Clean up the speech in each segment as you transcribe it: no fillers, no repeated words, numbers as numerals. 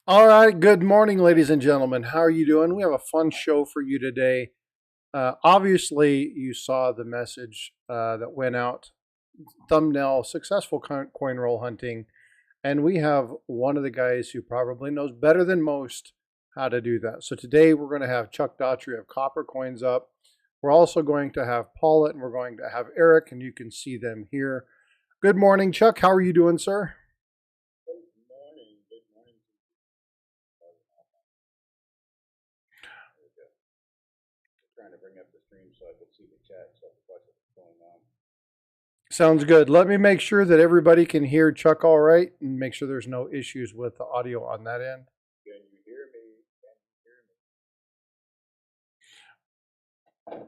All right, good morning, ladies and gentlemen. How are you doing? We have a fun show for you today. Obviously, you saw the message that went out thumbnail successful coin roll hunting. And we have one of the guys who probably knows better than most how to do that. So today we're going to have Chuck Daughtrey of Copper Coins up. We're also going to have Paula and we're going to have Eric, and you can see them here. Good morning, Chuck. How are you doing, sir? Trying to bring up the stream so I could see the chat so I could watch what's going on. Sounds good. Let me make sure that everybody can hear Chuck all right and make sure there's no issues with the audio on that end. Can you hear me? Can you hear me?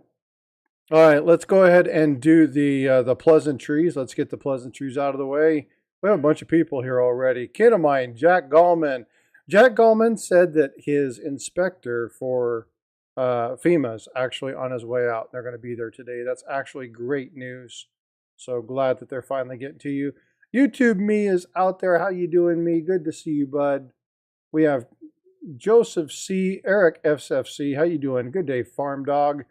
All right, let's go ahead and do the pleasantries. Let's get the pleasantries out of the way. We have a bunch of people here already. Kid of mine, Jack Gallman. Jack Gallman said that his inspector for FEMA's actually on his way out. They're going to be there today. That's actually great news. So glad that they're finally getting to you. YouTube me is out there. How you doing, me? Good to see you, bud. We have Joseph C. Eric FFC. How you doing? Good day, Farm Dog.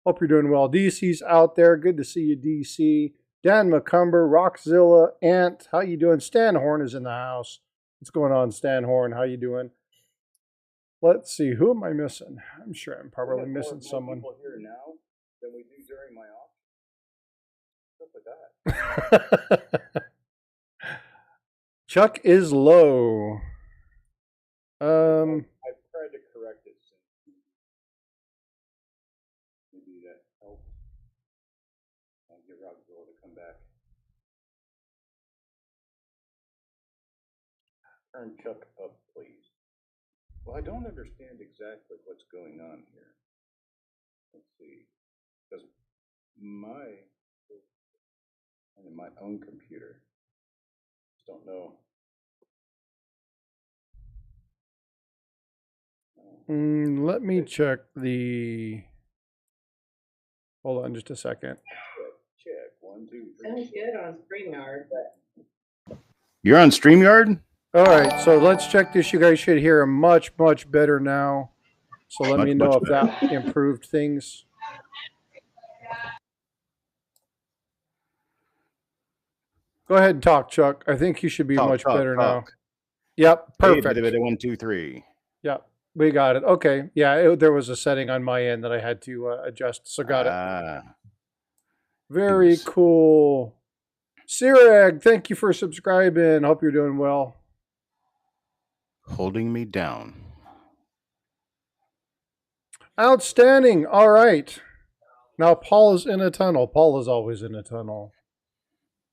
Hope you're doing well. DC's out there. Good to see you, DC. Dan McCumber, Rockzilla, Ant. How you doing? Stan Horn is in the house. What's going on, Stan Horn? How you doing? Let's see. Who am I missing? I'm sure I'm probably missing someone. People here now than we do during my office. Stuff like that. Chuck is low. I've tried to correct it since. Maybe that helps. I'll get Rockville to come back. Turn Chuck up, please. Well, I don't understand exactly what's going on here. Let's see. Because my own computer. Just don't know. Let me check the. Hold on just a second. Check. 1, 2, 3. Sounds good on StreamYard. You're on StreamYard? All right, so let's check this. You guys should hear much, much better now. So let me know if that improved things. Go ahead and talk, Chuck. I think you should be much better now. Yep, perfect. Hey, 1, 2, 3. Yep, we got it. Okay, yeah, there was a setting on my end that I had to adjust, so got it. Very cool. Sirag, thank you for subscribing. Hope you're doing well. Holding me down. Outstanding. All right. Now Paula's in a tunnel. Paula's always in a tunnel.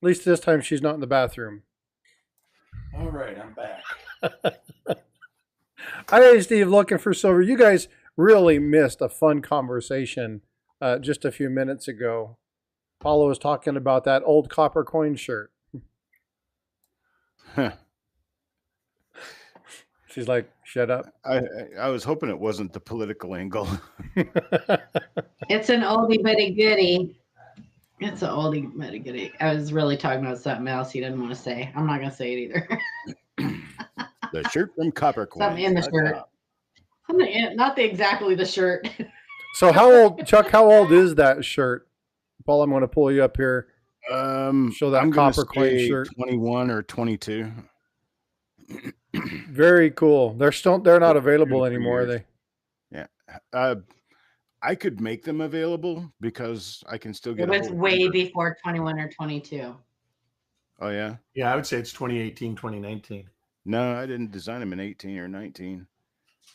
At least this time she's not in the bathroom. All right, I'm back. Hi, Steve, looking for silver. You guys really missed a fun conversation just a few minutes ago. Paula was talking about that old copper coin shirt. Huh. She's like, shut up. I was hoping it wasn't the political angle. It's an oldie but a goodie. It's an oldie but a goodie. I was really talking about something else he didn't want to say. I'm not going to say it either. The shirt from Copper Coin. Something in the shirt. Something in, not exactly the shirt. So how old, Chuck, how old is that shirt? Paul, I'm going to pull you up here. Show that copper coin shirt. 21 or 22. Very cool. They're not available anymore, are they? Yeah. I could make them available because I can still get it was way before 21 or 22. Oh, yeah? Yeah, I would say it's 2018, 2019. No, I didn't design them in 18 or 19.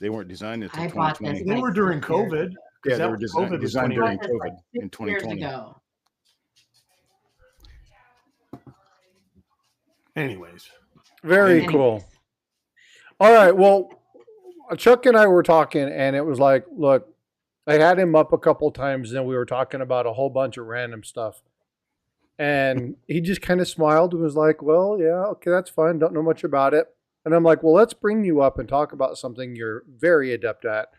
They weren't designed until 2020. They were during COVID. Yeah, they were designed during COVID in 2020. Years ago. Anyways. Very cool. All right. Well, Chuck and I were talking, and it was like, look, I had him up a couple times, and we were talking about a whole bunch of random stuff. And he just kind of smiled and was like, well, yeah, okay, that's fine. Don't know much about it. And I'm like, well, let's bring you up and talk about something you're very adept at,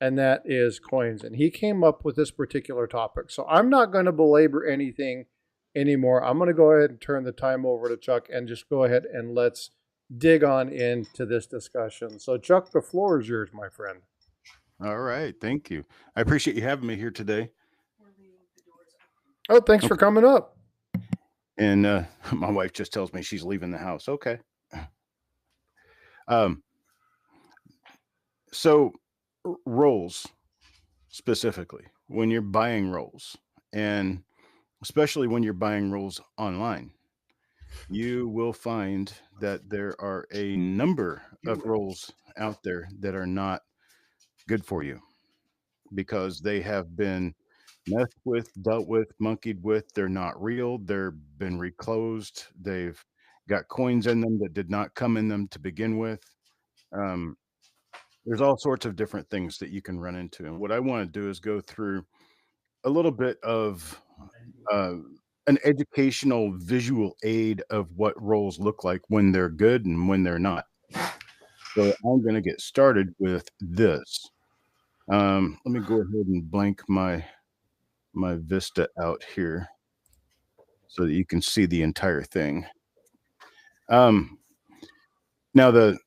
and that is coins. And he came up with this particular topic. So I'm not going to belabor anything anymore. I'm going to go ahead and turn the time over to Chuck and just go ahead and let's dig on into this discussion. So, Chuck, the floor is yours, my friend. All right, thank you. I appreciate you having me here today. Oh, thanks for coming up. And my wife just tells me she's leaving the house. Okay. Um, so rolls specifically, when you're buying rolls, and especially when you're buying rolls online, you will find that there are a number of rolls out there that are not good for you because they have been messed with, dealt with, monkeyed with. They're not real. They've been reclosed. They've got coins in them that did not come in them to begin with. Um, there's all sorts of different things that you can run into. And what I want to do is go through a little bit of uh, an educational visual aid of what rolls look like when they're good and when they're not. So I'm going to get started with this. Let me go ahead and blank my Vista out here so that you can see the entire thing. Um, now the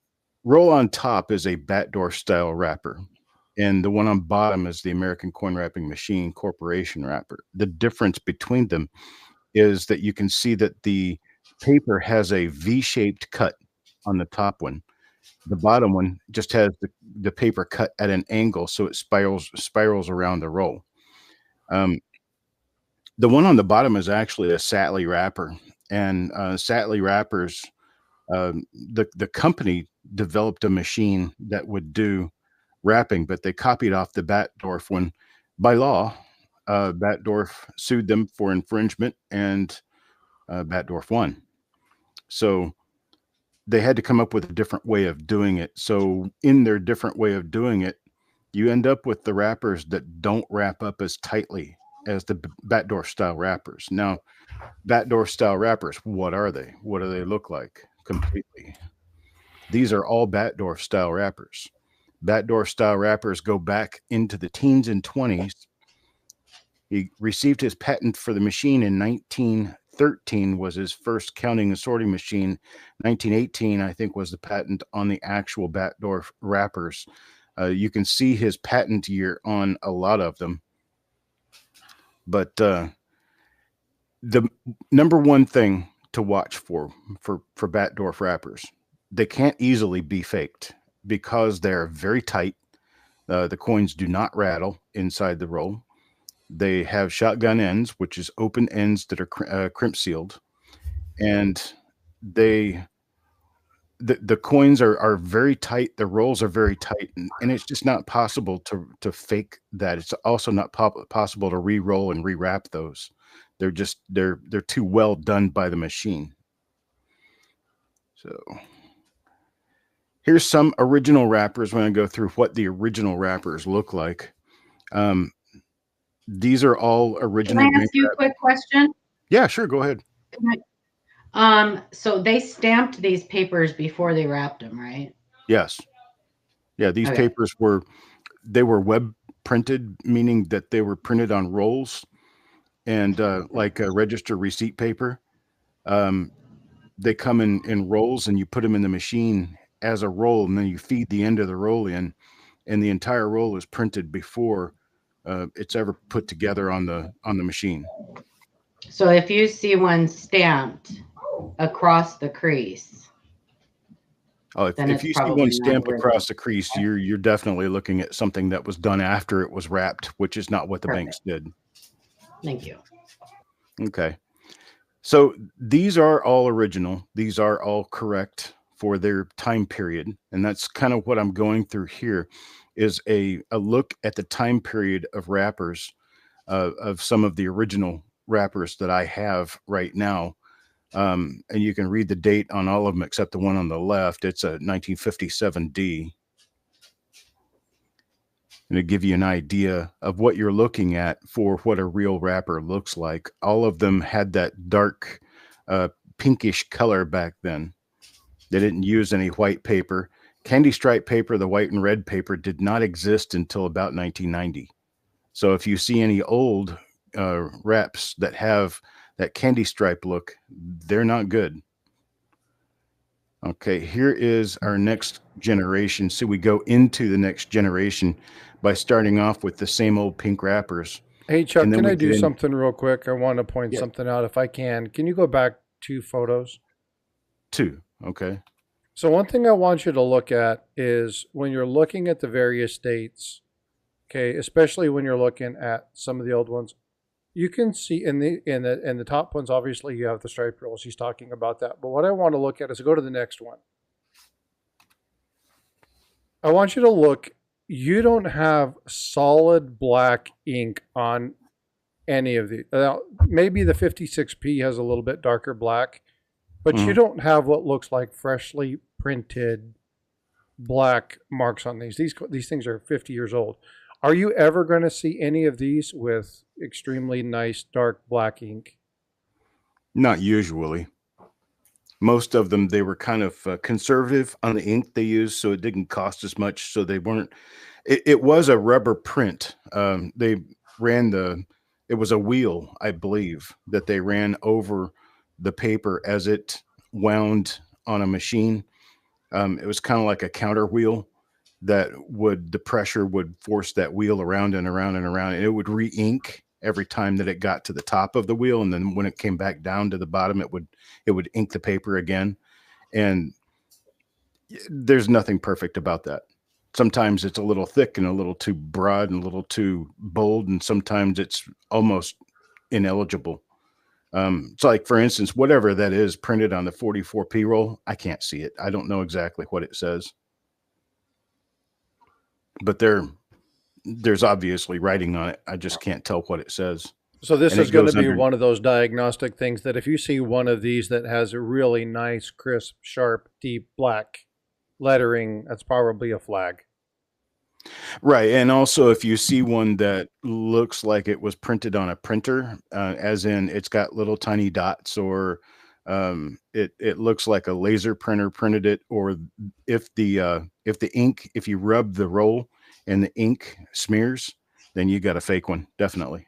roll on top is a backdoor style wrapper, and the one on bottom is the American Coin Wrapping Machine Corporation wrapper. The difference between them is that you can see that the paper has a V-shaped cut on the top one. The bottom one just has the paper cut at an angle, so it spirals around the roll. The one on the bottom is actually a Satley wrapper, and Satley wrappers. The company developed a machine that would do wrapping, but they copied off the Batdorf one by law. Batdorf sued them for infringement, and Batdorf won. So they had to come up with a different way of doing it. So in their different way of doing it, you end up with the wrappers that don't wrap up as tightly as the Batdorf style wrappers. Now, Batdorf style wrappers, what are they? What do they look like completely? These are all Batdorf style wrappers. Batdorf style wrappers go back into the teens and 20s. He received his patent for the machine in 1913 was his first counting and sorting machine. 1918, I think, was the patent on the actual Batdorf wrappers. You can see his patent year on a lot of them. But the number one thing to watch for Batdorf wrappers, they can't easily be faked because they're very tight. The coins do not rattle inside the roll. They have shotgun ends, which is open ends that are crimp sealed, and the coins are very tight. The rolls are very tight, and it's just not possible to fake that. It's also not possible to re-roll and rewrap those. They're too well done by the machine. So here's some original wrappers. We're going to go through what the original wrappers look like. These are all original. Can I ask you a quick question? Yeah, sure. Go ahead. So they stamped these papers before they wrapped them, right? Yes. Yeah, these papers were web printed, meaning that they were printed on rolls, and like a register receipt paper. They come in rolls, and you put them in the machine as a roll, and then you feed the end of the roll in, and the entire roll is printed before it's ever put together on the machine. So if you see one stamped across the crease, if you see one stamped across the crease, you're definitely looking at something that was done after it was wrapped, which is not what the banks did. Thank you. Okay. So these are all original. These are all correct for their time period. And that's kind of what I'm going through here is a look at the time period of wrappers, of some of the original wrappers that I have right now. And you can read the date on all of them except the one on the left. It's a 1957D. And to give you an idea of what you're looking at for what a real wrapper looks like, all of them had that dark pinkish color back then. They didn't use any white paper. Candy stripe paper, the white and red paper, did not exist until about 1990. So if you see any old wraps that have that candy stripe look, they're not good. Okay, here is our next generation. So we go into the next generation by starting off with the same old pink wrappers. Hey, Chuck, And then can we I get do in. something real quick? I want to point Yeah, something out if I can. Can you go back 2 photos? 2. Okay. So one thing I want you to look at is when you're looking at the various dates, okay, especially when you're looking at some of the old ones, you can see in the top ones, obviously you have the stripe rolls. He's talking about that. But what I want to look at is go to the next one. I want you to look. You don't have solid black ink on any of the. Maybe the 56P has a little bit darker black, but you Mhm. don't have what looks like freshly printed black marks on these. These things are 50 years old. Are you ever going to see any of these with extremely nice dark black ink? Not usually. Most of them, they were kind of conservative on the ink they used, so it didn't cost as much. So they weren't. It was a rubber print. They ran it was a wheel, I believe, that they ran over the paper as it wound on a machine. It was kind of like a counter wheel that the pressure would force that wheel around and around and around, and it would re-ink every time that it got to the top of the wheel, and then when it came back down to the bottom, it would ink the paper again. And there's nothing perfect about that. Sometimes it's a little thick and a little too broad and a little too bold, and sometimes it's almost ineligible. So like, for instance, whatever that is printed on the 44P roll, I can't see it. I don't know exactly what it says, but there's obviously writing on it. I just can't tell what it says. So this And is it going to goes be under. one of those diagnostic things that if you see one of these that has a really nice, crisp, sharp, deep black lettering, that's probably a flag. Right. And also, if you see one that looks like it was printed on a printer, as in it's got little tiny dots, or it looks like a laser printer printed it, or if the ink, if you rub the roll and the ink smears, then you got a fake one, definitely.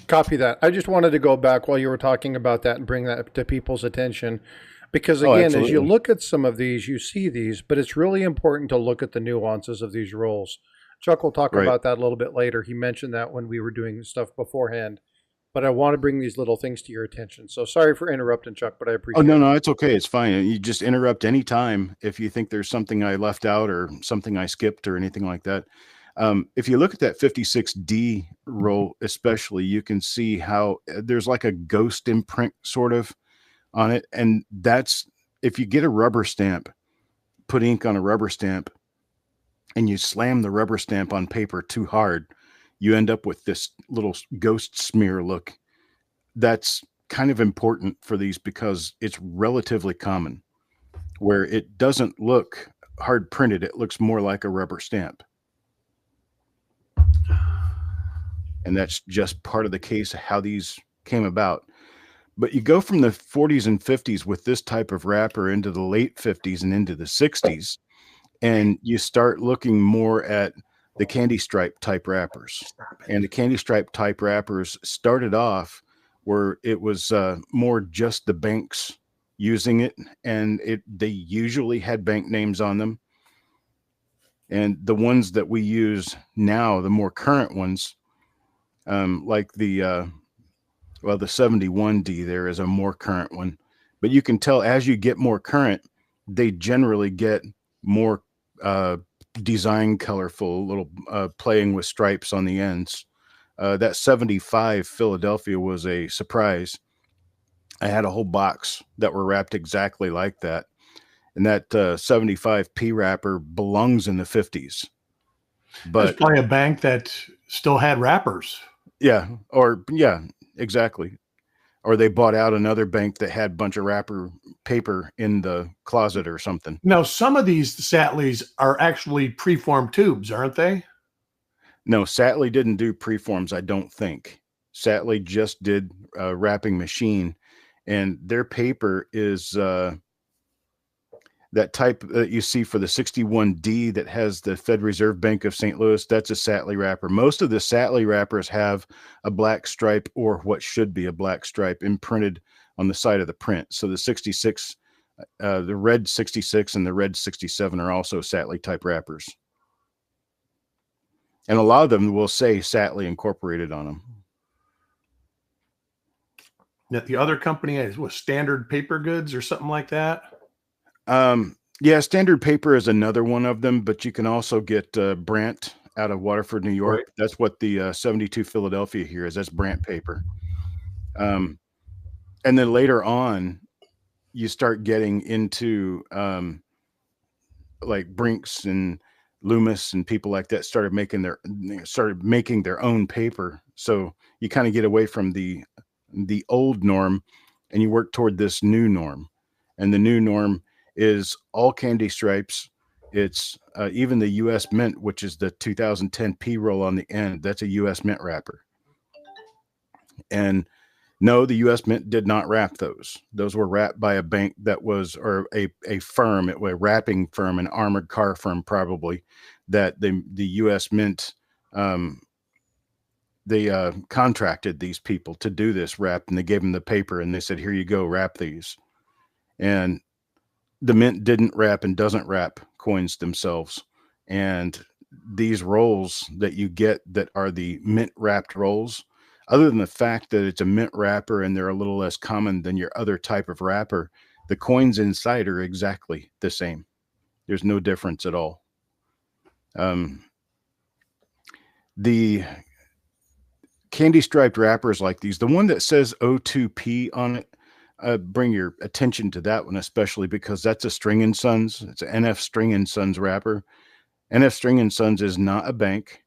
Copy that. I just wanted to go back while you were talking about that and bring that to people's attention. Because Oh, again, as you absolutely. look at some of these, you see these, but it's really important to look at the nuances of these roles. Chuck will talk Right. about that a little bit later. He mentioned that when we were doing stuff beforehand. But I want to bring these little things to your attention. So sorry for interrupting, Chuck, but I Oh, appreciate no, it. no, it's okay. It's fine. You just interrupt anytime if you think there's something I left out or something I skipped or anything like that. If you look at that 56D roll, especially, you can see how there's like a ghost imprint sort of on it. And that's if you get a rubber stamp, put ink on a rubber stamp, and you slam the rubber stamp on paper too hard, you end up with this little ghost smear look. That's kind of important for these because it's relatively common where it doesn't look hard printed. It looks more like a rubber stamp. And that's just part of the case of how these came about. But you go from the 40s and 50s with this type of wrapper into the late 50s and into the 60s, and you start looking more at the candy stripe type wrappers. And the candy stripe type wrappers started off where it was more just the banks using it, and they usually had bank names on them. And the ones that we use now, the more current ones, like the 71D, there is a more current one. But you can tell as you get more current, they generally get more design colorful, little playing with stripes on the ends. That 75 Philadelphia was a surprise. I had a whole box that were wrapped exactly like that. And that 75P wrapper belongs in the 50s. There's But probably a bank that still had wrappers. yeah, exactly. Or they bought out another bank that had a bunch of wrapper paper in the closet or something. Now, some of these Satleys are actually preformed tubes, aren't they? No, Satley didn't do preforms, I don't think. Satley just did wrapping machine, and their paper is that type that you see for the 61D that has the Fed Reserve Bank of St. Louis. That's a Satley wrapper. Most of the Satley wrappers have a black stripe or what should be a black stripe imprinted on the side of the print. So the 66 The red 66 and the red 67 are also Satley type wrappers. And a lot of them will say Satley incorporated on them. That the other company was Standard Paper Goods or something like that. Yeah, Standard Paper is another one of them, but you can also get Brandt out of Waterford, New York. Right. That's what the 72 Philadelphia here is. That's Brandt paper. And then later on, you start getting into like Brinks and Loomis and people like that started making their own paper. So you kind of get away from the old norm and you work toward this new norm. And the new norm is all candy stripes. It's even the U.S. Mint, which is the 2010 P roll on the end. That's a U.S. Mint wrapper. And no, the U.S. Mint did not wrap those. Those were wrapped by a bank that was, or a firm, a wrapping firm, an armored car firm probably, that the U.S. Mint, they contracted these people to do this wrap, and they gave them the paper, and they said, here you go, wrap these. And the Mint didn't wrap and doesn't wrap coins themselves. And these rolls that you get that are the Mint wrapped rolls, other than the fact that it's a Mint wrapper and they're a little less common than your other type of wrapper, the coins inside are exactly the same. There's no difference at all. The candy striped wrappers like these, the one that says O2P on it, bring your attention to that one, especially because that's a String & Sons. It's an NF String & Sons wrapper. NF String & Sons is not a bank.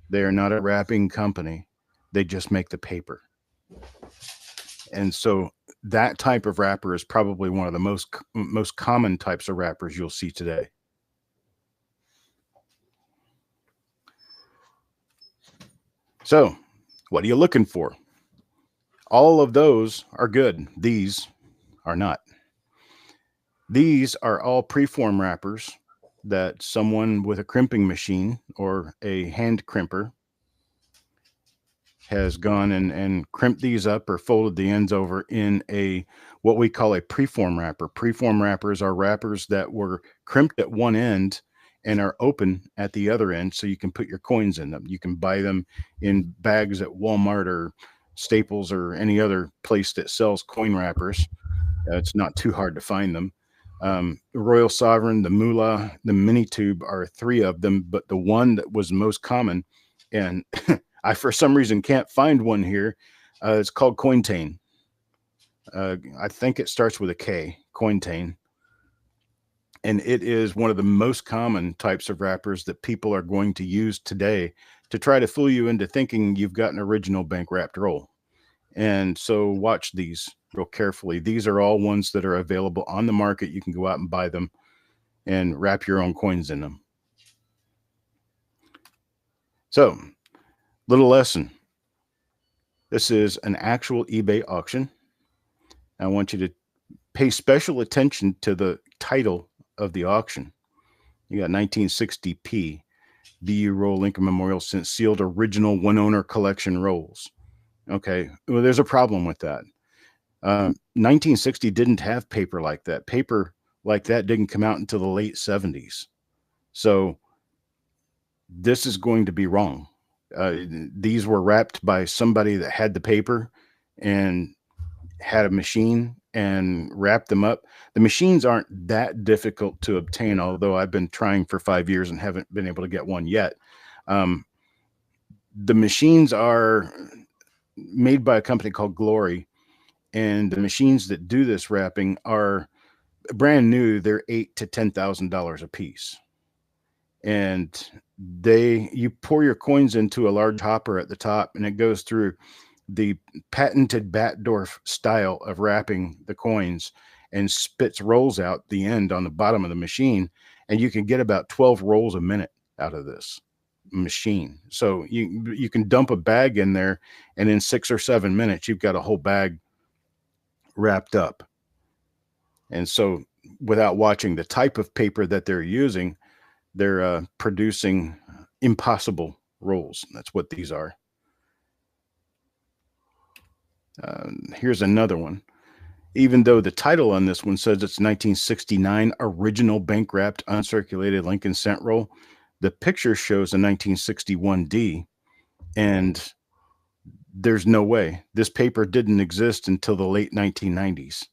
They are not a wrapping company. They just make the paper. And so that type of wrapper is probably one of the most common types of wrappers you'll see today. So what are you looking for? All of those are good. These are not. These are all preform wrappers that someone with a crimping machine or a hand crimper has gone and crimped these up or folded the ends over in a what we call a preform wrapper. Preform wrappers are wrappers that were crimped at one end and are open at the other end, so you can put your coins in them. You can buy them in bags at Walmart or Staples or any other place that sells coin wrappers. It's not too hard to find them. The Royal Sovereign, the Moolah, the Mini Tube are three of them, but the one that was most common, and I for some reason can't find one here, it's called Cointane. I think it starts with a K, Cointane. And it is one of the most common types of wrappers that people are going to use today to try to fool you into thinking you've got an original bank wrapped roll. And so watch these real carefully. These are all ones that are available on the market. You can go out and buy them and wrap your own coins in them. So, little lesson. This is an actual eBay auction. I want you to pay special attention to the title of the auction. You got 1960p BU roll Lincoln Memorial sealed original one owner collection rolls. Okay, well, there's a problem with that. 1960 didn't have paper like that. Paper like that didn't come out until the late 70s. So this is going to be wrong. These were wrapped by somebody that had the paper and had a machine and wrapped them up. The machines aren't that difficult to obtain, although I've been trying for 5 years and haven't been able to get one yet. The machines are made by a company called Glory, and the machines that do this wrapping are brand new. They're $8,000 to $10,000 a piece, and you pour your coins into a large hopper at the top, and it goes through the patented Batdorf style of wrapping the coins and spits rolls out the end on the bottom of the machine, and you can get about 12 rolls a minute out of this machine. So you can dump a bag in there, and in 6 or 7 minutes you've got a whole bag wrapped up. And so without watching the type of paper that they're using, they're producing impossible rolls. That's what these are. Here's another one. even though the title on this one says it's 1969 original bank wrapped uncirculated Lincoln cent roll, the picture shows a 1961D, and there's no way this paper didn't exist until the late 1990s.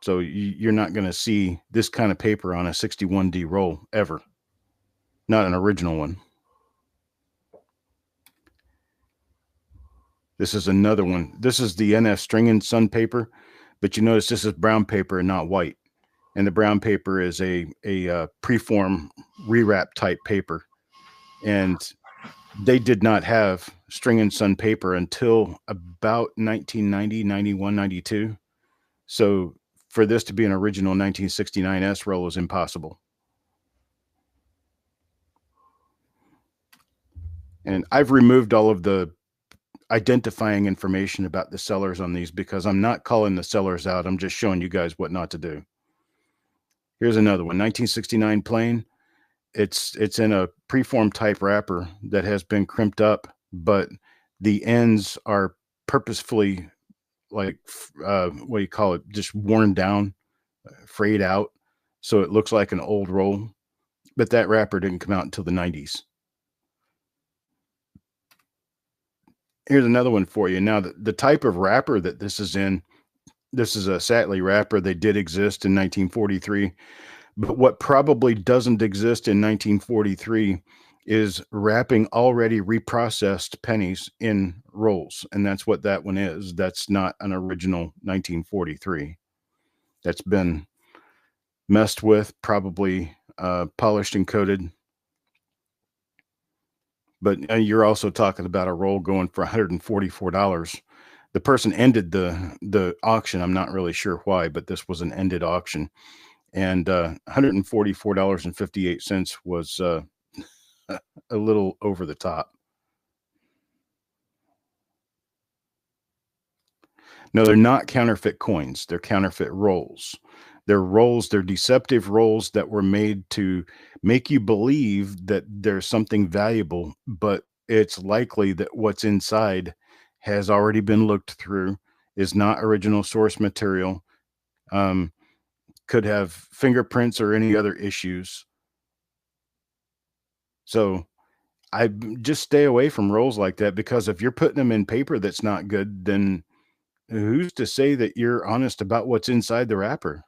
So you're not going to see this kind of paper on a 61D roll ever. Not an original one. This is another one. This is the NF String and Sun paper, but you notice this is brown paper and not white. And the brown paper is a preform rewrap type paper. And they did not have String and Sun paper until about 1990, 91, 92. So for this to be an original 1969 S roll is impossible. And I've removed all of the identifying information about the sellers on these because I'm not calling the sellers out. I'm just showing you guys what not to do. Here's another one, 1969 plain. It's in a preform type wrapper that has been crimped up, but the ends are purposefully like, what do you call it? Just worn down, frayed out. So it looks like an old roll, but that wrapper didn't come out until the 90s. Here's another one for you. Now, the type of wrapper that this is in, this is a Satley wrapper. They did exist in 1943, but what probably doesn't exist in 1943 is wrapping already reprocessed pennies in rolls, and that's what that one is. That's not an original 1943. That's been messed with, probably polished and coated. But you're also talking about a roll going for $144. The person ended the auction. I'm not really sure why, but this was an ended auction. And $144.58 was a little over the top. No, they're not counterfeit coins. They're counterfeit rolls. They're rolls, they're deceptive rolls that were made to make you believe that there's something valuable, but it's likely that what's inside has already been looked through, is not original source material, could have fingerprints or any other issues. So I just stay away from rolls like that, because if you're putting them in paper that's not good, then who's to say that you're honest about what's inside the wrapper?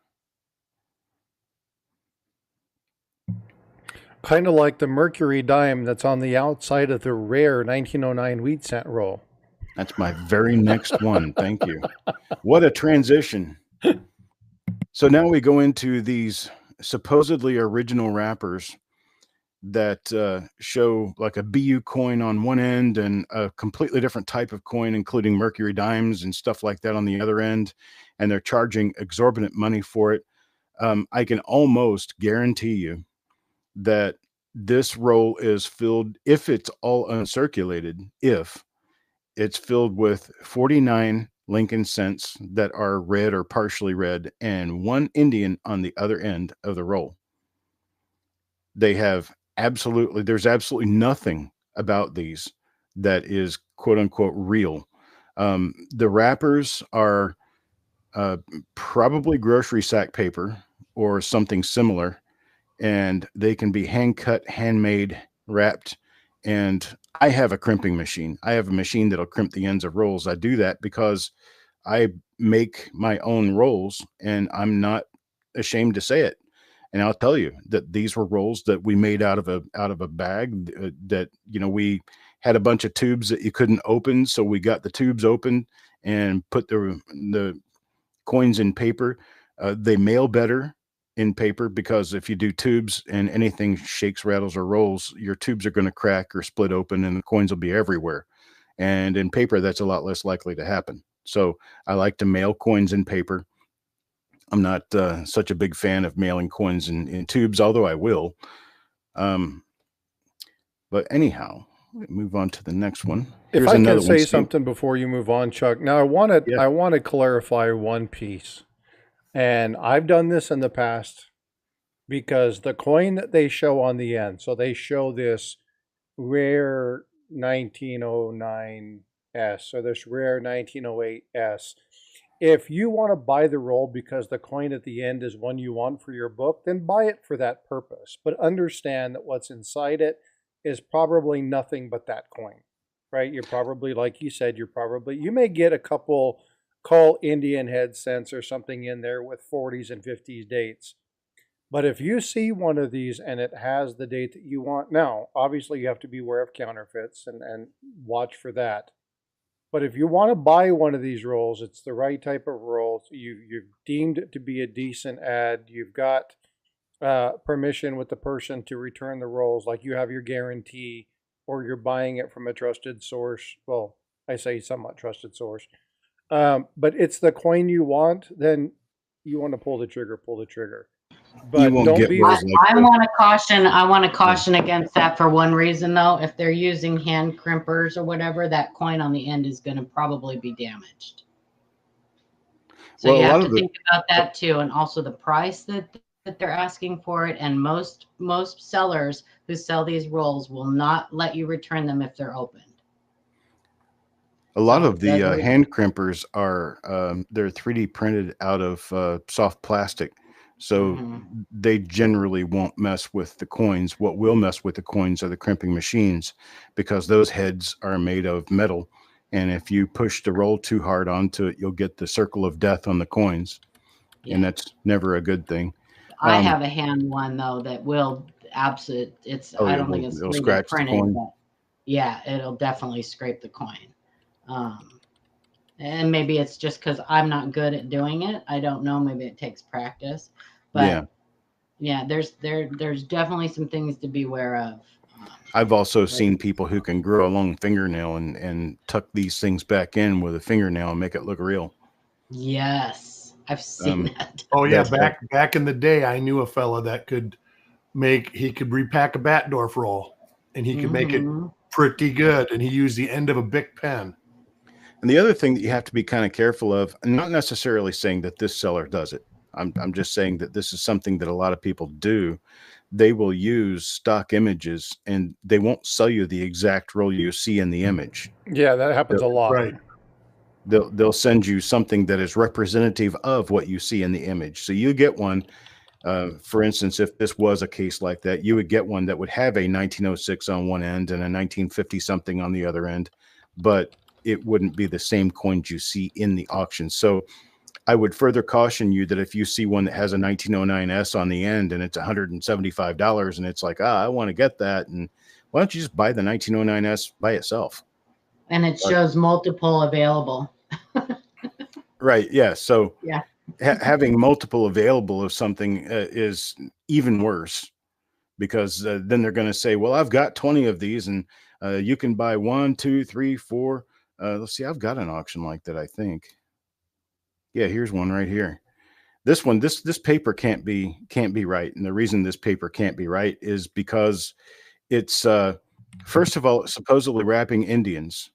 Kind of like the mercury dime that's on the outside of the rare 1909 wheat cent roll. That's my very next one. Thank you. What a transition. So now we go into these supposedly original wrappers that show like a BU coin on one end and a completely different type of coin, including mercury dimes and stuff like that on the other end. And they're charging exorbitant money for it. I can almost guarantee you that this roll is filled, if it's all uncirculated, if it's filled with 49 Lincoln cents that are red or partially red and one Indian on the other end of the roll. They have there's absolutely nothing about these that is quote unquote real. The wrappers are probably grocery sack paper or something similar, and they can be hand cut, handmade, wrapped. And I have a crimping machine. I have a machine that'll crimp the ends of rolls. I do that because I make my own rolls, and I'm not ashamed to say it. And I'll tell you that these were rolls that we made out of a bag that, we had a bunch of tubes that you couldn't open. So we got the tubes open and put the coins in paper. They mail better in paper, because if you do tubes and anything shakes, rattles, or rolls, your tubes are going to crack or split open and the coins will be everywhere. And in paper, that's a lot less likely to happen. So I like to mail coins in paper. I'm not such a big fan of mailing coins in tubes, although I will. But anyhow, move on to the next one. If I can say something before you move on, Chuck. Now, I want to clarify one piece. And I've done this in the past, because the coin that they show on the end, so they show this rare 1909S or this rare 1908S, If you want to buy the roll because the coin at the end is one you want for your book, then buy it for that purpose. But understand that what's inside it is probably nothing but that coin, right? You're probably, like you said, you may get a couple call Indian head cents or something in there with 40s and 50s dates. But if you see one of these and it has the date that you want, now, obviously you have to be aware of counterfeits and watch for that. But if you want to buy one of these rolls, it's the right type of roll. You've deemed it to be a decent ad. You've got permission with the person to return the rolls, like you have your guarantee, or you're buying it from a trusted source. Well, I say somewhat trusted source. But it's the coin you want, then you want to pull the trigger, pull the trigger. But won't don't get be. rolls like I this. want to caution. I want to caution against that for one reason, though. If they're using hand crimpers or whatever, that coin on the end is going to probably be damaged. So Well, you a have lot to of think about that too, and also the price that they're asking for it. And most sellers who sell these rolls will not let you return them if they're opened. A lot So of the those- hand crimpers are they're 3D printed out of soft plastic, so Mhm. they generally won't mess with the coins. What will mess with the coins are the crimping machines, because those heads are made of metal, and if you push the roll too hard onto it, you'll get the circle of death on the coins, Yeah. and that's never a good thing. I have a hand one though that will absolutely. I don't think it's it'll 3D scratch the printed, coin. but yeah, it'll definitely scrape the coin. And maybe it's just because I'm not good at doing it. I don't know. Maybe it takes practice. But yeah, there's definitely some things to be aware of. I've also seen people who can grow a long fingernail and tuck these things back in with a fingernail and make it look real. Yes, I've seen that. Oh yeah, That's back in the day, I knew a fella that could repack a Batdorf roll, and he could make it pretty good. And he used the end of a Bic pen. And the other thing that you have to be kind of careful of, I'm not necessarily saying that this seller does it. I'm just saying that this is something that a lot of people do. They will use stock images and they won't sell you the exact roll you see in the image. Yeah, that happens a lot. Right. They'll send you something that is representative of what you see in the image. So you get one, for instance, if this was a case like that, you would get one that would have a 1906 on one end and a 1950 something on the other end, but it wouldn't be the same coins you see in the auction. So I would further caution you that if you see one that has a 1909S on the end and it's $175 and it's like, I want to get that, and why don't you just buy the 1909S by itself? And it shows multiple available. Right. Yeah. So yeah, having multiple available of something is even worse, because then they're going to say, well, I've got 20 of these and you can buy 1, 2, 3, 4. Let's see. I've got an auction like that, I think. Yeah, here's one right here. This one, this paper can't be right. And the reason this paper can't be right is because it's first of all, supposedly wrapping Indians.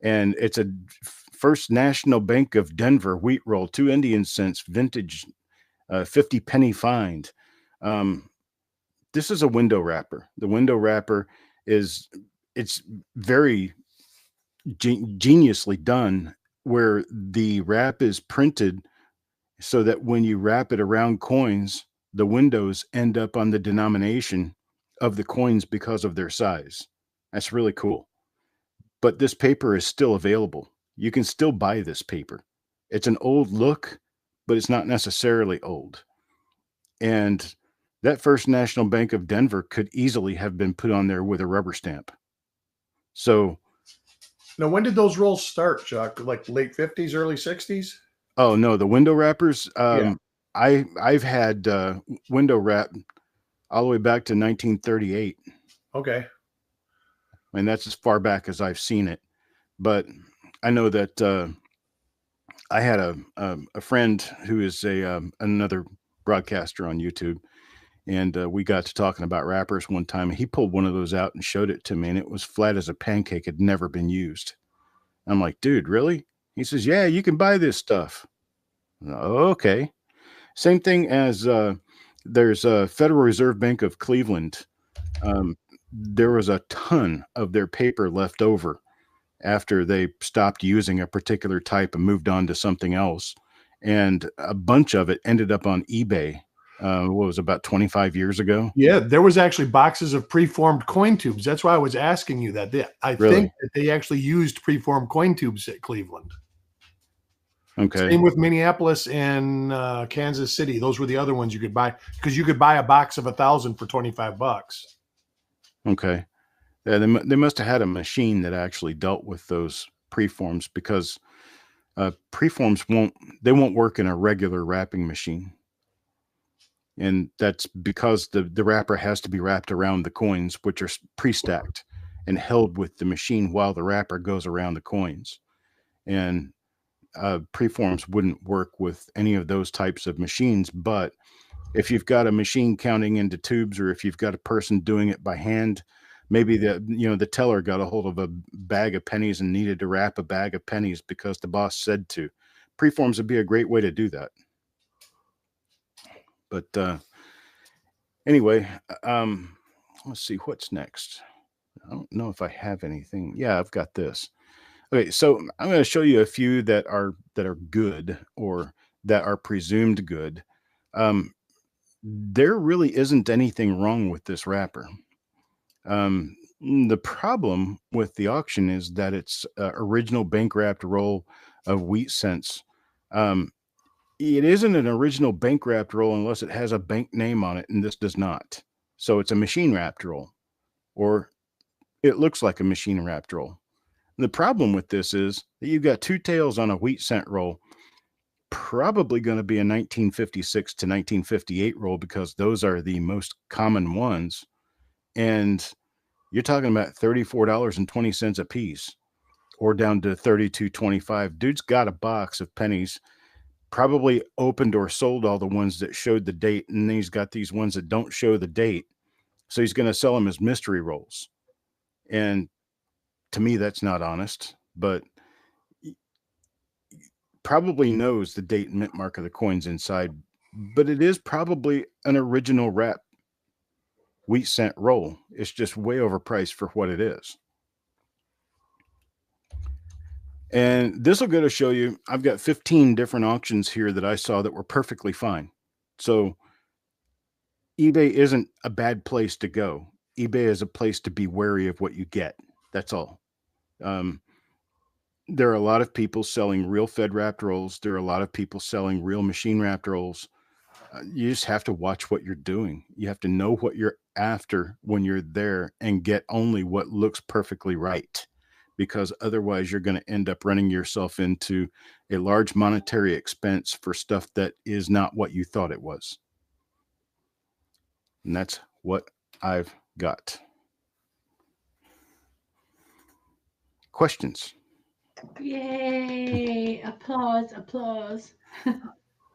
And it's a First National Bank of Denver wheat roll, 2 Indian cents, vintage, 50 penny find. This is a window wrapper. The window wrapper it's very geniusly done, where the wrap is printed so that when you wrap it around coins, the windows end up on the denomination of the coins because of their size. That's really cool. But this paper is still available. You can still buy this paper. It's an old look, but it's not necessarily old. And that First National Bank of Denver could easily have been put on there with a rubber stamp. So now, when did those rolls start, Chuck? Like late 50s, early 60s? Oh no, the window wrappers. I've had window wrap all the way back to 1938. Okay. And that's as far back as I've seen it. But I know that I had a friend who is another broadcaster on YouTube, and we got to talking about wrappers one time. And he pulled one of those out and showed it to me, and it was flat as a pancake. Had never been used. I'm like, dude, really? He says, yeah, you can buy this stuff. Okay. Same thing as there's a Federal Reserve Bank of Cleveland. There was a ton of their paper left over after they stopped using a particular type and moved on to something else. And a bunch of it ended up on eBay. What was it, about 25 years ago? Yeah, there was actually boxes of preformed coin tubes. That's why I was asking you that. I think that they actually used preformed coin tubes at Cleveland. Okay. Same with Minneapolis and Kansas City. Those were the other ones you could buy, because you could buy a box of 1,000 for $25. Okay. Yeah, they must have had a machine that actually dealt with those preforms, because preforms won't work in a regular wrapping machine. And that's because the wrapper has to be wrapped around the coins, which are pre-stacked and held with the machine while the wrapper goes around the coins. And preforms wouldn't work with any of those types of machines. But if you've got a machine counting into tubes, or if you've got a person doing it by hand, maybe the teller got a hold of a bag of pennies and needed to wrap a bag of pennies because the boss said to. Preforms would be a great way to do that. But anyway, let's see what's next. I don't know if I have anything. Yeah, I've got this. Okay, so I'm going to show you a few that are good, or that are presumed good. There really isn't anything wrong with this wrapper. The problem with the auction is that it's original bank wrapped roll of wheat cents. It isn't an original bank wrapped roll unless it has a bank name on it, and this does not. So it's a machine wrapped roll, or it looks like a machine wrapped roll. The problem with this is that you've got two tails on a wheat cent roll, probably going to be a 1956 to 1958 roll, because those are the most common ones. And you're talking about $34.20 a piece, or down to $32.25. Dude's got a box of pennies, probably opened or sold all the ones that showed the date, and then he's got these ones that don't show the date. So he's going to sell them as mystery rolls. And to me, that's not honest, but probably knows the date and mint mark of the coins inside, but it is probably an original wrap wheat cent roll. It's just way overpriced for what it is. And this will go to show you, I've got 15 different auctions here that I saw that were perfectly fine. So eBay isn't a bad place to go. eBay is a place to be wary of what you get. That's all. There are a lot of people selling real Fed wrapped rolls. There are a lot of people selling real machine wrapped rolls. You just have to watch what you're doing. You have to know what you're after when you're there, and get only what looks perfectly right, because otherwise you're going to end up running yourself into a large monetary expense for stuff that is not what you thought it was. And that's what I've got. Questions? Yay! Applause, applause.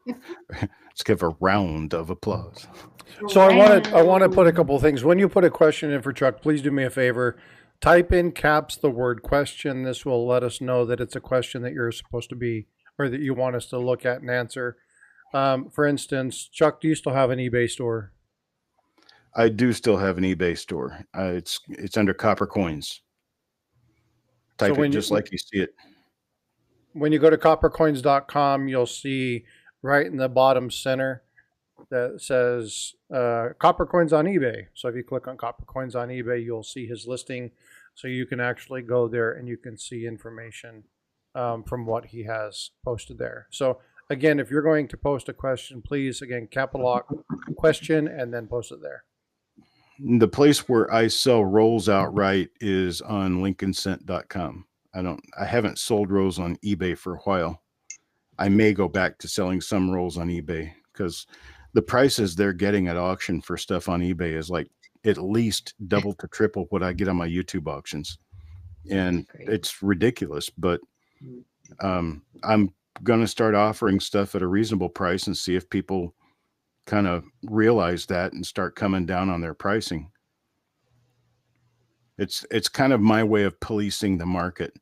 Let's give a round of applause. So I want to put a couple of things. When you put a question in for Chuck, please do me a favor. Type in caps the word question. This will let us know that it's a question that you're supposed to be, or that you want us to look at and answer. For instance, Chuck, do you still have an eBay store? I do still have an eBay store. It's under Copper Coins. Type it just like you see it. When you go to coppercoins.com, you'll see right in the bottom center that says Copper Coins on eBay. So if you click on Copper Coins on eBay, you'll see his listing. So you can actually go there and you can see information from what he has posted there. So again, if you're going to post a question, please, again, capital lock question and then post it there. The place where I sell rolls outright is on lincolncent.com. I haven't sold rolls on eBay for a while. I may go back to selling some rolls on eBay, because the prices they're getting at auction for stuff on eBay is like at least double to triple what I get on my YouTube auctions. And it's ridiculous, but I'm going to start offering stuff at a reasonable price and see if people kind of realize that and start coming down on their pricing. It's kind of my way of policing the market.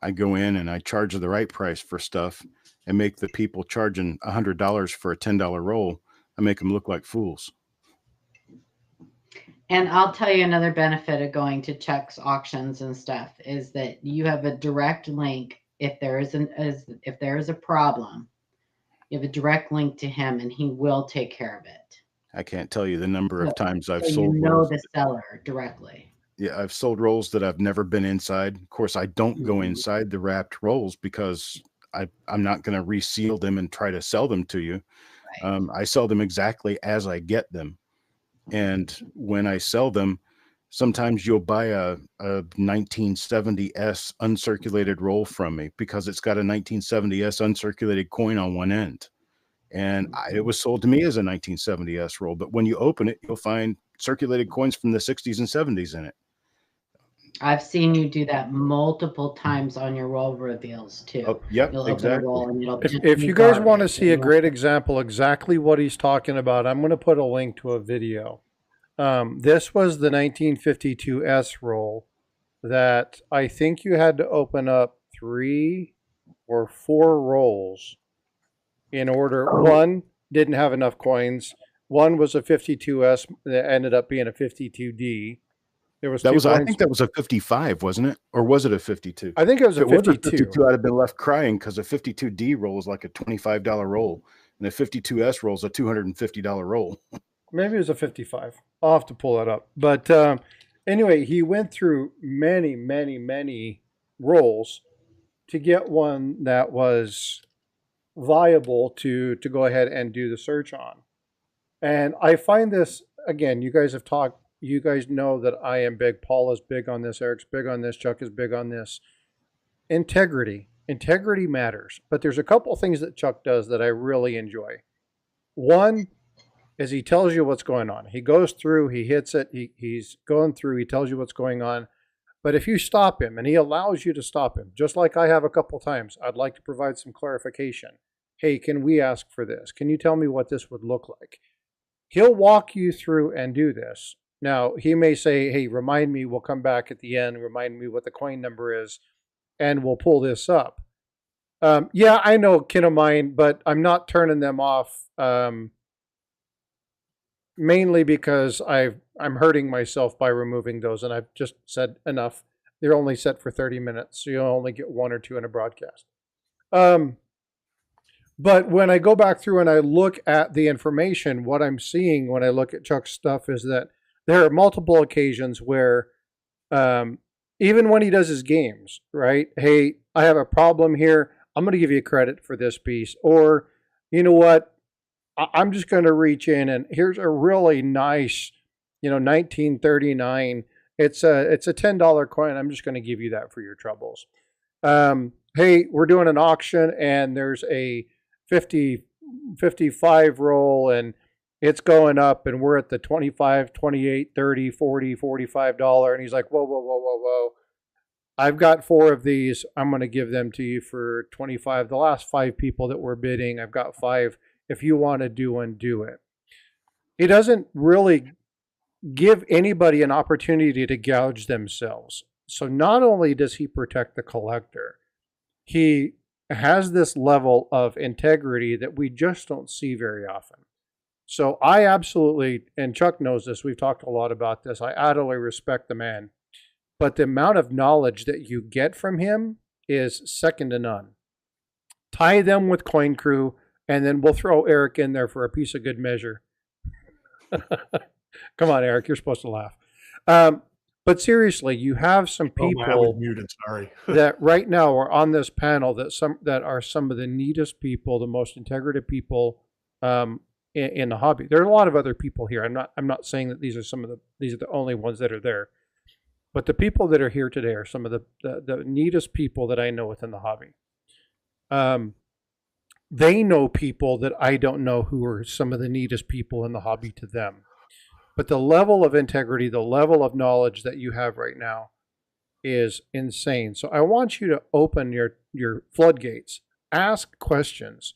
I go in and I charge the right price for stuff, and make the people charging $100 for a $10 roll, I make them look like fools. And I'll tell you another benefit of going to Chuck's auctions and stuff is that you have a direct link if there is a problem. You have a direct link to him, and he will take care of it. I can't tell you the number of times I've So sold. You know the seller directly. Yeah, I've sold rolls that I've never been inside. Of course, I don't go inside the wrapped rolls because I'm not going to reseal them and try to sell them to you. Right. I sell them exactly as I get them. And when I sell them, sometimes you'll buy a 1970S uncirculated roll from me because it's got a 1970S uncirculated coin on one end. And it was sold to me as a 1970S roll. But when you open it, you'll find circulated coins from the 60s and 70s in it. I've seen you do that multiple times on your roll reveals too. Oh, yep, You'll exactly. open a roll and it'll If you guys want to see a great example, exactly what he's talking about, I'm going to put a link to a video. This was the 1952S roll that I think you had to open up 3 or 4 rolls in order. One didn't have enough coins. One was a 52S that ended up being a 52D. There was I think that was a 55, wasn't it? Or was it a 52? I think it was a 52. 52, I'd have been left crying because a 52D roll is like a $25 roll, and a 52S roll is a $250 roll. Maybe it was a 55. I'll have to pull that up. But anyway, he went through many, many, many rolls to get one that was viable to go ahead and do the search on. And I find this, again, you guys have talked, you guys know that I am big. Paul is big on this. Eric's big on this. Chuck is big on this. Integrity. Integrity matters. But there's a couple things that Chuck does that I really enjoy. One is he tells you what's going on. He goes through, he hits it, he's going through, he tells you what's going on. But if you stop him, and he allows you to stop him, just like I have a couple times, I'd like to provide some clarification. Hey, can we ask for this? Can you tell me what this would look like? He'll walk you through and do this. Now, he may say, hey, remind me, we'll come back at the end, remind me what the coin number is, and we'll pull this up. Yeah, I know kin of mine, but I'm not turning them off mainly because I'm hurting myself by removing those, and I've just said enough. They're only set for 30 minutes, so you'll only get 1 or 2 in a broadcast. But when I go back through and I look at the information, what I'm seeing when I look at Chuck's stuff is that there are multiple occasions where, even when he does his games, right? Hey, I have a problem here. I'm going to give you credit for this piece. Or, you know what? I'm just going to reach in and here's a really nice, 1939. It's a $10 coin. I'm just going to give you that for your troubles. Hey, we're doing an auction and there's a 55 roll and it's going up and we're at the 25, 28, 30, 40, $45. And he's like, whoa. I've got 4 of these. I'm going to give them to you for 25. The last 5 people that were bidding, I've got 5. If you want to do one, do it. He doesn't really give anybody an opportunity to gouge themselves. So not only does he protect the collector, he has this level of integrity that we just don't see very often. So I absolutely, and Chuck knows this, we've talked a lot about this, I utterly respect the man. But the amount of knowledge that you get from him is second to none. Tie them with Coin Crew, and then we'll throw Eric in there for a piece of good measure. Come on, Eric, you're supposed to laugh. But seriously, you have some people I was muted, sorry. that right now are on this panel that are some of the neatest people, the most integrative people in the hobby. There are a lot of other people here. I'm not saying that these are the only ones that are there. But the people that are here today are some of the neatest people that I know within the hobby. They know people that I don't know who are some of the neatest people in the hobby to them. But the level of integrity, the level of knowledge that you have right now is insane. So I want you to open your floodgates, ask questions,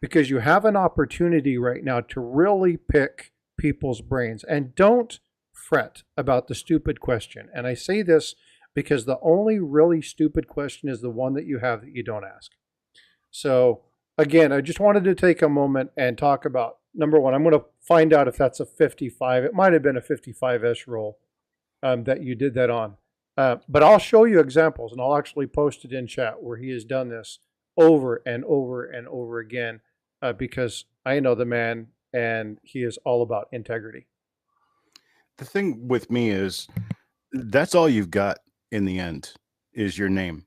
because you have an opportunity right now to really pick people's brains. And don't fret about the stupid question. And I say this because the only really stupid question is the one that you have that you don't ask. So again, I just wanted to take a moment and talk about number one, I'm going to find out if that's a 55. It might have been a 55S roll that you did that on. But I'll show you examples, and I'll actually post it in chat where he has done this over and over and over again because I know the man, and he is all about integrity. The thing with me is that's all you've got in the end is your name.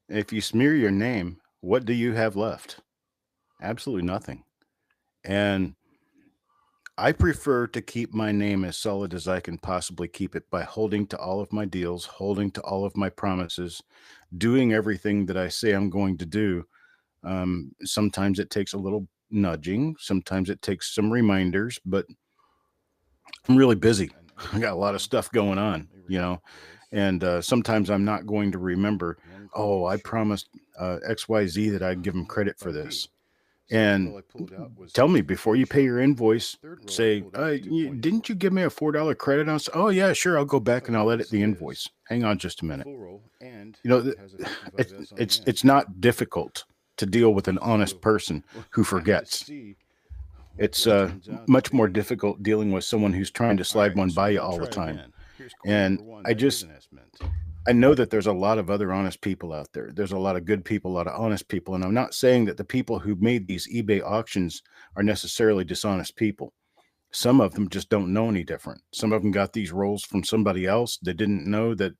If you smear your name, what do you have left? Absolutely nothing. And I prefer to keep my name as solid as I can possibly keep it by holding to all of my deals, holding to all of my promises, doing everything that I say I'm going to do. Sometimes it takes a little nudging. Sometimes it takes some reminders, but I'm really busy. I got a lot of stuff going on, and sometimes I'm not going to remember, oh, I promised XYZ that I'd give them credit for this. And tell me before you pay your invoice, say, didn't you give me a $4 credit on? Oh, yeah, sure. I'll go back and I'll edit the invoice. Hang on just a minute. It's not difficult to deal with an honest person who forgets. It's much more difficult dealing with someone who's trying to slide one by you all the time. And I know that there's a lot of other honest people out there. There's a lot of good people, a lot of honest people. And I'm not saying that the people who made these eBay auctions are necessarily dishonest people. Some of them just don't know any different. Some of them got these rolls from somebody else that didn't know that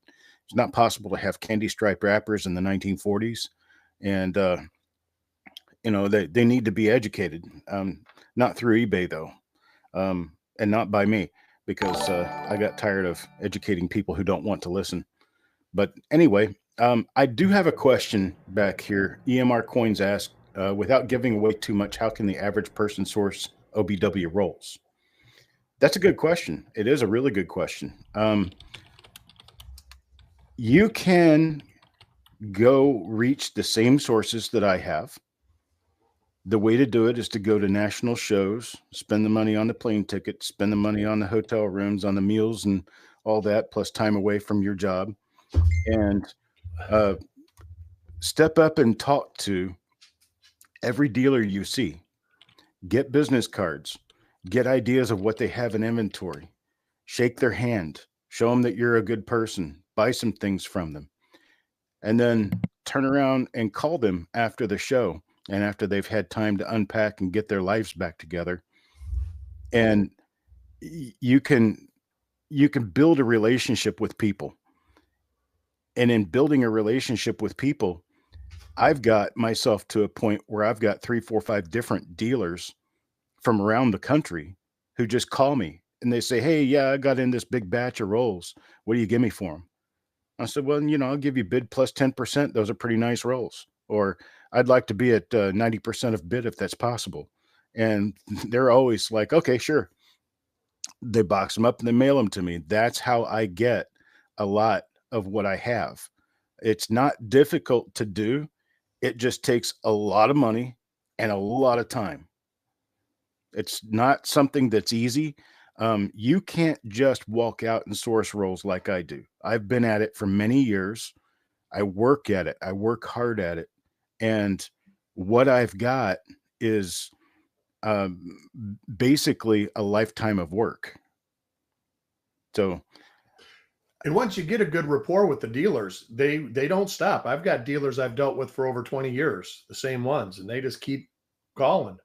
it's not possible to have candy stripe wrappers in the 1940s. And, they need to be educated. Not through eBay, though, and not by me, because I got tired of educating people who don't want to listen. But anyway, I do have a question back here. EMR Coins asked, without giving away too much, how can the average person source OBW rolls? That's a good question. It is a really good question. You can go reach the same sources that I have. The way to do it is to go to national shows, spend the money on the plane ticket, spend the money on the hotel rooms, on the meals and all that, plus time away from your job, and step up and talk to every dealer you see. Get business cards, get ideas of what they have in inventory, shake their hand, show them that you're a good person, buy some things from them, and then turn around and call them after the show. And after they've had time to unpack and get their lives back together, and you can build a relationship with people. And in building a relationship with people, I've got myself to a point where I've got 3, 4, 5 different dealers from around the country who just call me and they say, hey, yeah, I got in this big batch of rolls. What do you give me for them? I said, well, I'll give you bid plus 10%. Those are pretty nice rolls. Or I'd like to be at 90% of bid if that's possible. And they're always like, okay, sure. They box them up and they mail them to me. That's how I get a lot of what I have. It's not difficult to do. It just takes a lot of money and a lot of time. It's not something that's easy. You can't just walk out and source rolls like I do. I've been at it for many years. I work at it. I work hard at it. And what I've got is basically a lifetime of work. So, and once you get a good rapport with the dealers, they don't stop. I've got dealers I've dealt with for over 20 years, the same ones, and they just keep calling.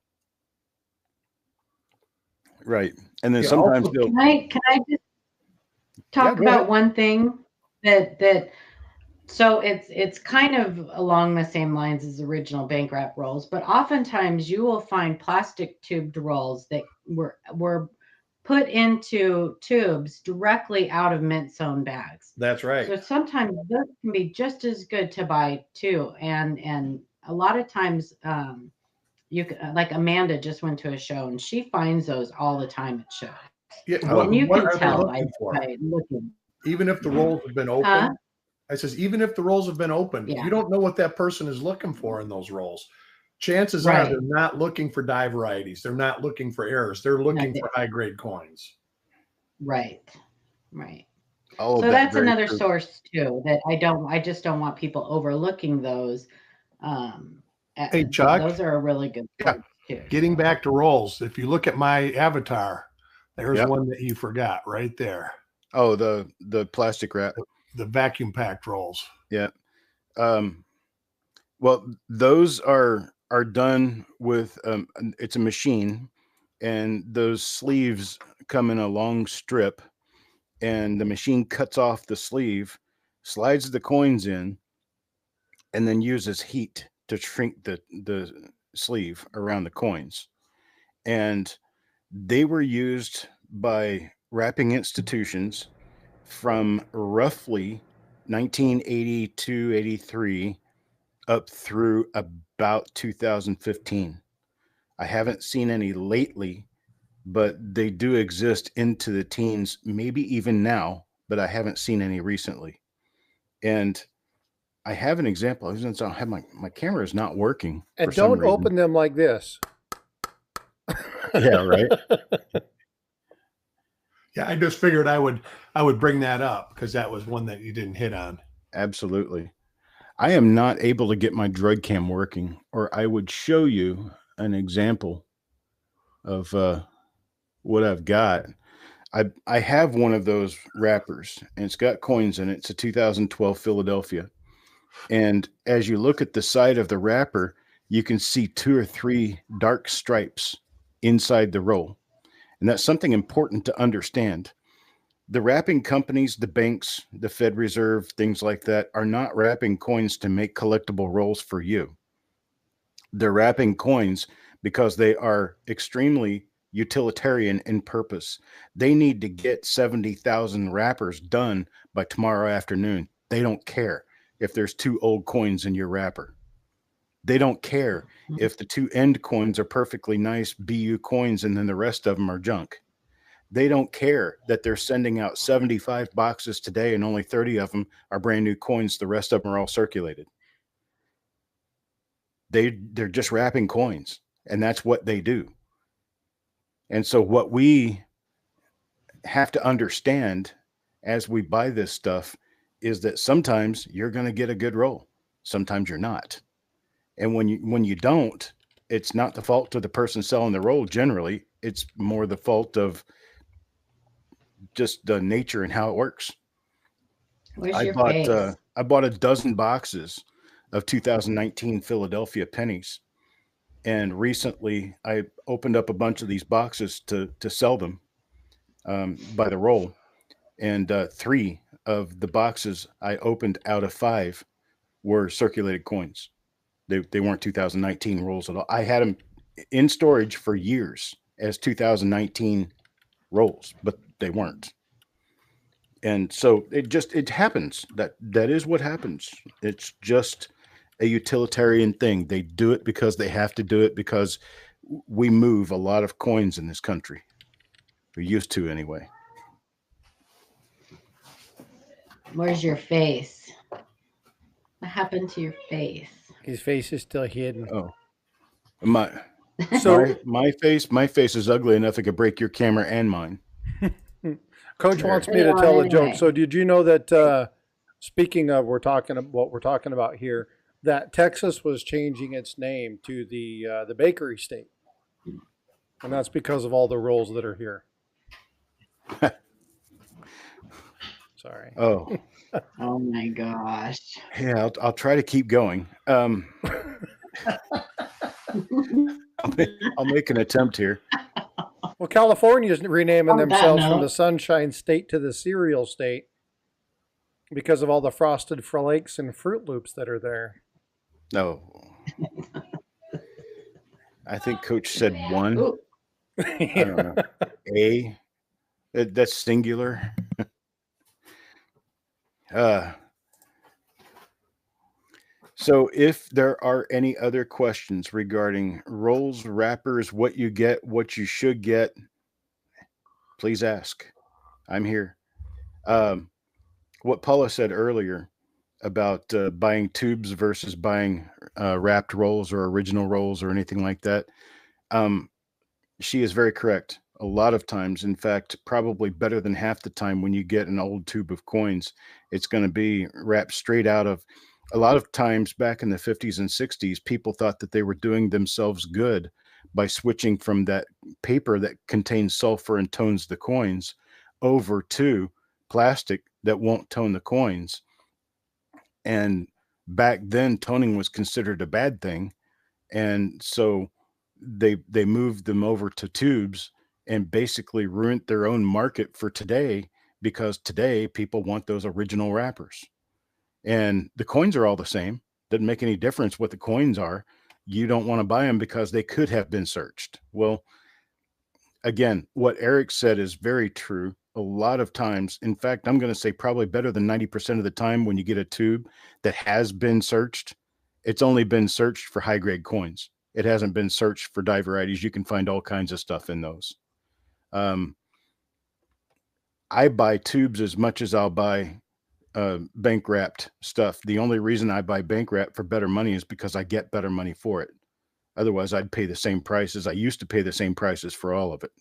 Right. And then sometimes also, can I just talk about one thing that so it's kind of along the same lines as original bank wrap rolls, but oftentimes you will find plastic tubed rolls that were put into tubes directly out of mint sewn bags. That's right. So sometimes those can be just as good to buy too, and a lot of times you can, like Amanda just went to a show and she finds those all the time at shows. Yeah, and you can tell by looking. Even if the rolls have been open, I says, even if the rolls have been opened, you don't know what that person is looking for in those rolls. Chances are they're not looking for die varieties. They're not looking for errors. They're looking for high grade coins. Right. So that's another source too that I just don't want people overlooking those. Hey, Chuck, those are a really good source too. Getting back to rolls, if you look at my avatar, there's one that you forgot right there. Oh, the plastic wrap. The vacuum packed rolls. Yeah. Well, those are done with it's a machine, and those sleeves come in a long strip, and the machine cuts off the sleeve, slides the coins in, and then uses heat to shrink the sleeve around the coins. And they were used by wrapping institutions from roughly 1982, 83 up through about 2015. I haven't seen any lately, but they do exist into the teens, maybe even now, but I haven't seen any recently. And I have an example. I don't have my camera is not working. And don't open them like this. Yeah, right. Yeah, I just figured I would bring that up because that was one that you didn't hit on. Absolutely. I am not able to get my drug cam working, or I would show you an example of what I've got. I have one of those wrappers, and it's got coins in it. It's a 2012 Philadelphia. And as you look at the side of the wrapper, you can see 2 or 3 dark stripes inside the roll. And that's something important to understand. The wrapping companies, the banks, the Fed Reserve, things like that, are not wrapping coins to make collectible rolls for you. They're wrapping coins because they are extremely utilitarian in purpose. They need to get 70,000 wrappers done by tomorrow afternoon. They don't care if there's 2 old coins in your wrapper. They don't care if the 2 end coins are perfectly nice BU coins and then the rest of them are junk. They don't care that they're sending out 75 boxes today and only 30 of them are brand new coins. The rest of them are all circulated. They're just wrapping coins, and that's what they do. And so what we have to understand as we buy this stuff is that sometimes you're going to get a good roll. Sometimes you're not. And when you don't, it's not the fault of the person selling the roll. Generally, it's more the fault of just the nature and how it works. I bought a dozen boxes of 2019 Philadelphia pennies, and recently I opened up a bunch of these boxes to sell them by the roll, and 3 of the boxes I opened out of 5 were circulated coins. They weren't 2019 rolls at all. I had them in storage for years as 2019 rolls, but they weren't. And so it happens. That is what happens. It's just a utilitarian thing. They do it because they have to do it because we move a lot of coins in this country. We used to anyway. Where's your face? What happened to your face? His face is still hidden. Oh, my face is ugly enough it could break your camera and mine. Coach wants me to tell a joke. So did you know that speaking of what we're talking about here, that Texas was changing its name to the bakery state, and that's because of all the rolls that are here. Sorry. Oh. Oh my gosh. Yeah, I'll try to keep going. I'll make an attempt here. Well, California's renaming themselves from the Sunshine State to the Cereal State because of all the Frosted Flakes and Fruit Loops that are there. No. I think Coach said 1. I don't know. A. That's singular. So if there are any other questions regarding rolls, wrappers, what you get, what you should get, please ask. I'm here. What Paula said earlier about buying tubes versus buying wrapped rolls or original rolls or anything like that, she is very correct. A lot of times, in fact, probably better than half the time when you get an old tube of coins, it's going to be wrapped straight out of. A lot of times back in the 50s and 60s, people thought that they were doing themselves good by switching from that paper that contains sulfur and tones the coins over to plastic that won't tone the coins. And back then, toning was considered a bad thing. And so they moved them over to tubes and basically ruined their own market for today, because today people want those original wrappers. And the coins are all the same. Doesn't make any difference what the coins are. You don't want to buy them because they could have been searched. Well, again, what Eric said is very true. A lot of times, in fact, I'm going to say probably better than 90% of the time, when you get a tube that has been searched, it's only been searched for high grade coins. It hasn't been searched for die varieties. You can find all kinds of stuff in those. I buy tubes as much as I'll buy bank wrapped stuff. The only reason I buy bank wrap for better money is because I get better money for it. Otherwise, I'd pay the same prices. I used to pay the same prices for all of it.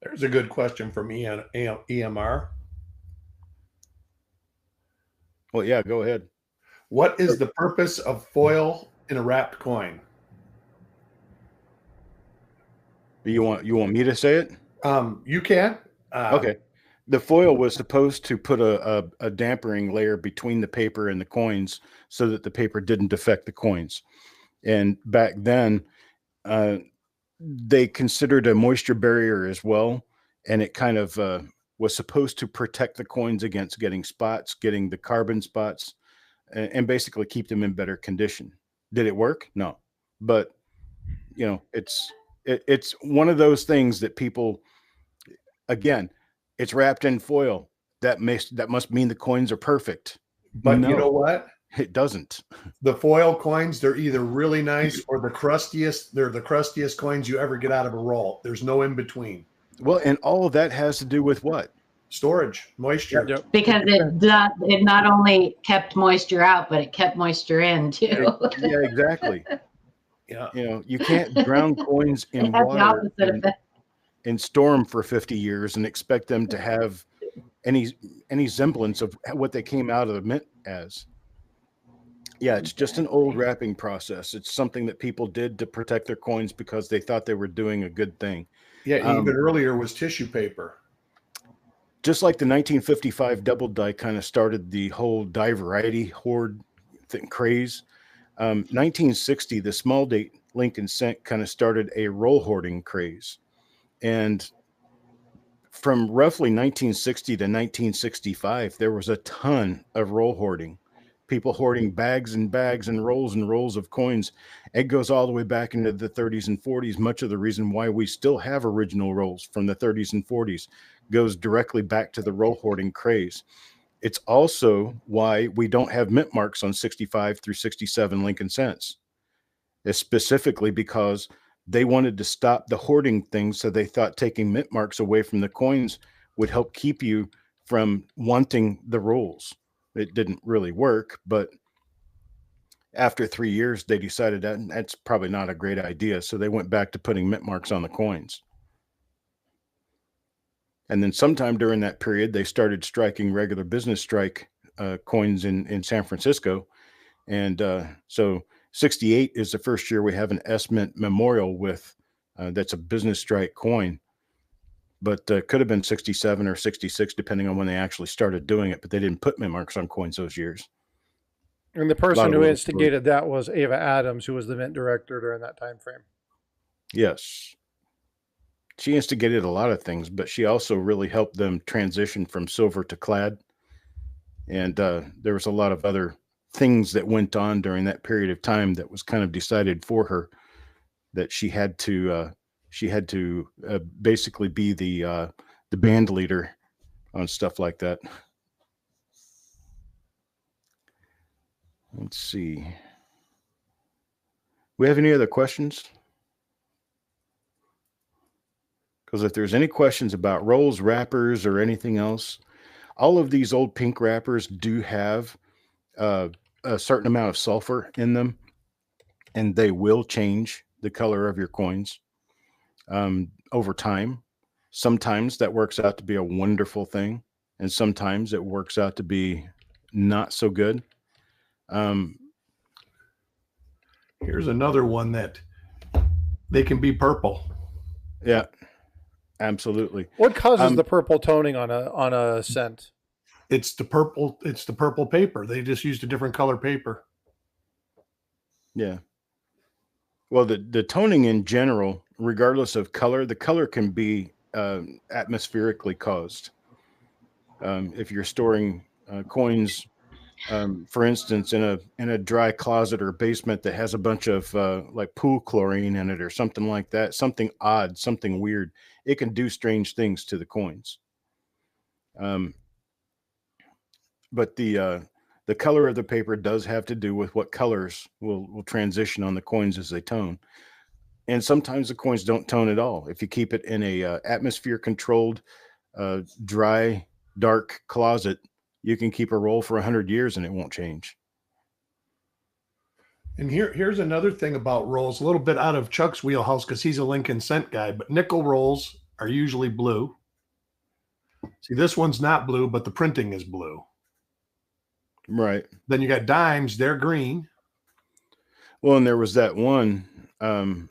There's a good question from EMR. Well, yeah, go ahead. What is the purpose of foil in a wrapped coin? You want me to say it? You can. Okay. The foil was supposed to put a dampering layer between the paper and the coins so that the paper didn't affect the coins. And back then, they considered a moisture barrier as well. And it kind of was supposed to protect the coins against getting spots, getting the carbon spots, and basically keep them in better condition. Did it work? No. But, you know, it's one of those things that people, again, it's wrapped in foil. That must mean the coins are perfect. But no, you know what? It doesn't. The foil coins, they're either really nice or the crustiest. They're the crustiest coins you ever get out of a roll. There's no in between. Well, and all of that has to do with what? Storage, moisture. Yep. Because it not only kept moisture out, but it kept moisture in too. Yeah, exactly. Yeah. You know, you can't drown coins in water and store them for 50 years and expect them to have any semblance of what they came out of the mint as. Yeah, it's just an old wrapping process. It's something that people did to protect their coins because they thought they were doing a good thing. Yeah, even earlier was tissue paper. Just like the 1955 double die kind of started the whole die variety hoard craze. 1960, the small date Lincoln cent kind of started a roll hoarding craze. And from roughly 1960 to 1965, there was a ton of roll hoarding. People hoarding bags and bags and rolls of coins. It goes all the way back into the 30s and 40s. Much of the reason why we still have original rolls from the 30s and 40s goes directly back to the roll hoarding craze. It's also why we don't have mint marks on 65 through 67 Lincoln cents. It's specifically because they wanted to stop the hoarding thing, so they thought taking mint marks away from the coins would help keep you from wanting the rolls. It didn't really work, but after 3 years, they decided that that's probably not a great idea, so they went back to putting mint marks on the coins. And then sometime during that period, they started striking regular business strike coins in San Francisco. And so 68 is the first year we have an S Mint memorial with that's a business strike coin. But could have been 67 or 66, depending on when they actually started doing it. But they didn't put mint marks on coins those years. And the person who instigated that was Ava Adams, who was the mint director during that time frame. Yes. She instigated a lot of things, but she also really helped them transition from silver to clad. And there was a lot of other things that went on during that period of time that was kind of decided for her, that she had to basically be the band leader on stuff like that. Let's see. We have any other questions? Because if there's any questions about rolls, wrappers, or anything else, all of these old pink wrappers do have a certain amount of sulfur in them, and they will change the color of your coins over time. Sometimes that works out to be a wonderful thing, and sometimes it works out to be not so good. Here's another one that They can be purple. Yeah, absolutely. What causes the purple toning on a cent? It's the purple. It's the purple paper. They just used a different color paper. Yeah. Well, the toning in general, regardless of color, the color can be atmospherically caused. If you're storing coins, for instance, in a dry closet or basement that has a bunch of like pool chlorine in it or something like that, something odd, something weird, it can do strange things to the coins. But the color of the paper does have to do with what colors will transition on the coins as they tone. And sometimes the coins don't tone at all. If you keep it in a atmosphere controlled, dry, dark closet, you can keep a roll for 100 years and it won't change. And here's another thing about rolls, a little bit out of Chuck's wheelhouse because he's a Lincoln cent guy, but nickel rolls are usually blue. See, this one's not blue, but the printing is blue. Right. Then you got dimes, they're green. Well, and there was that one, even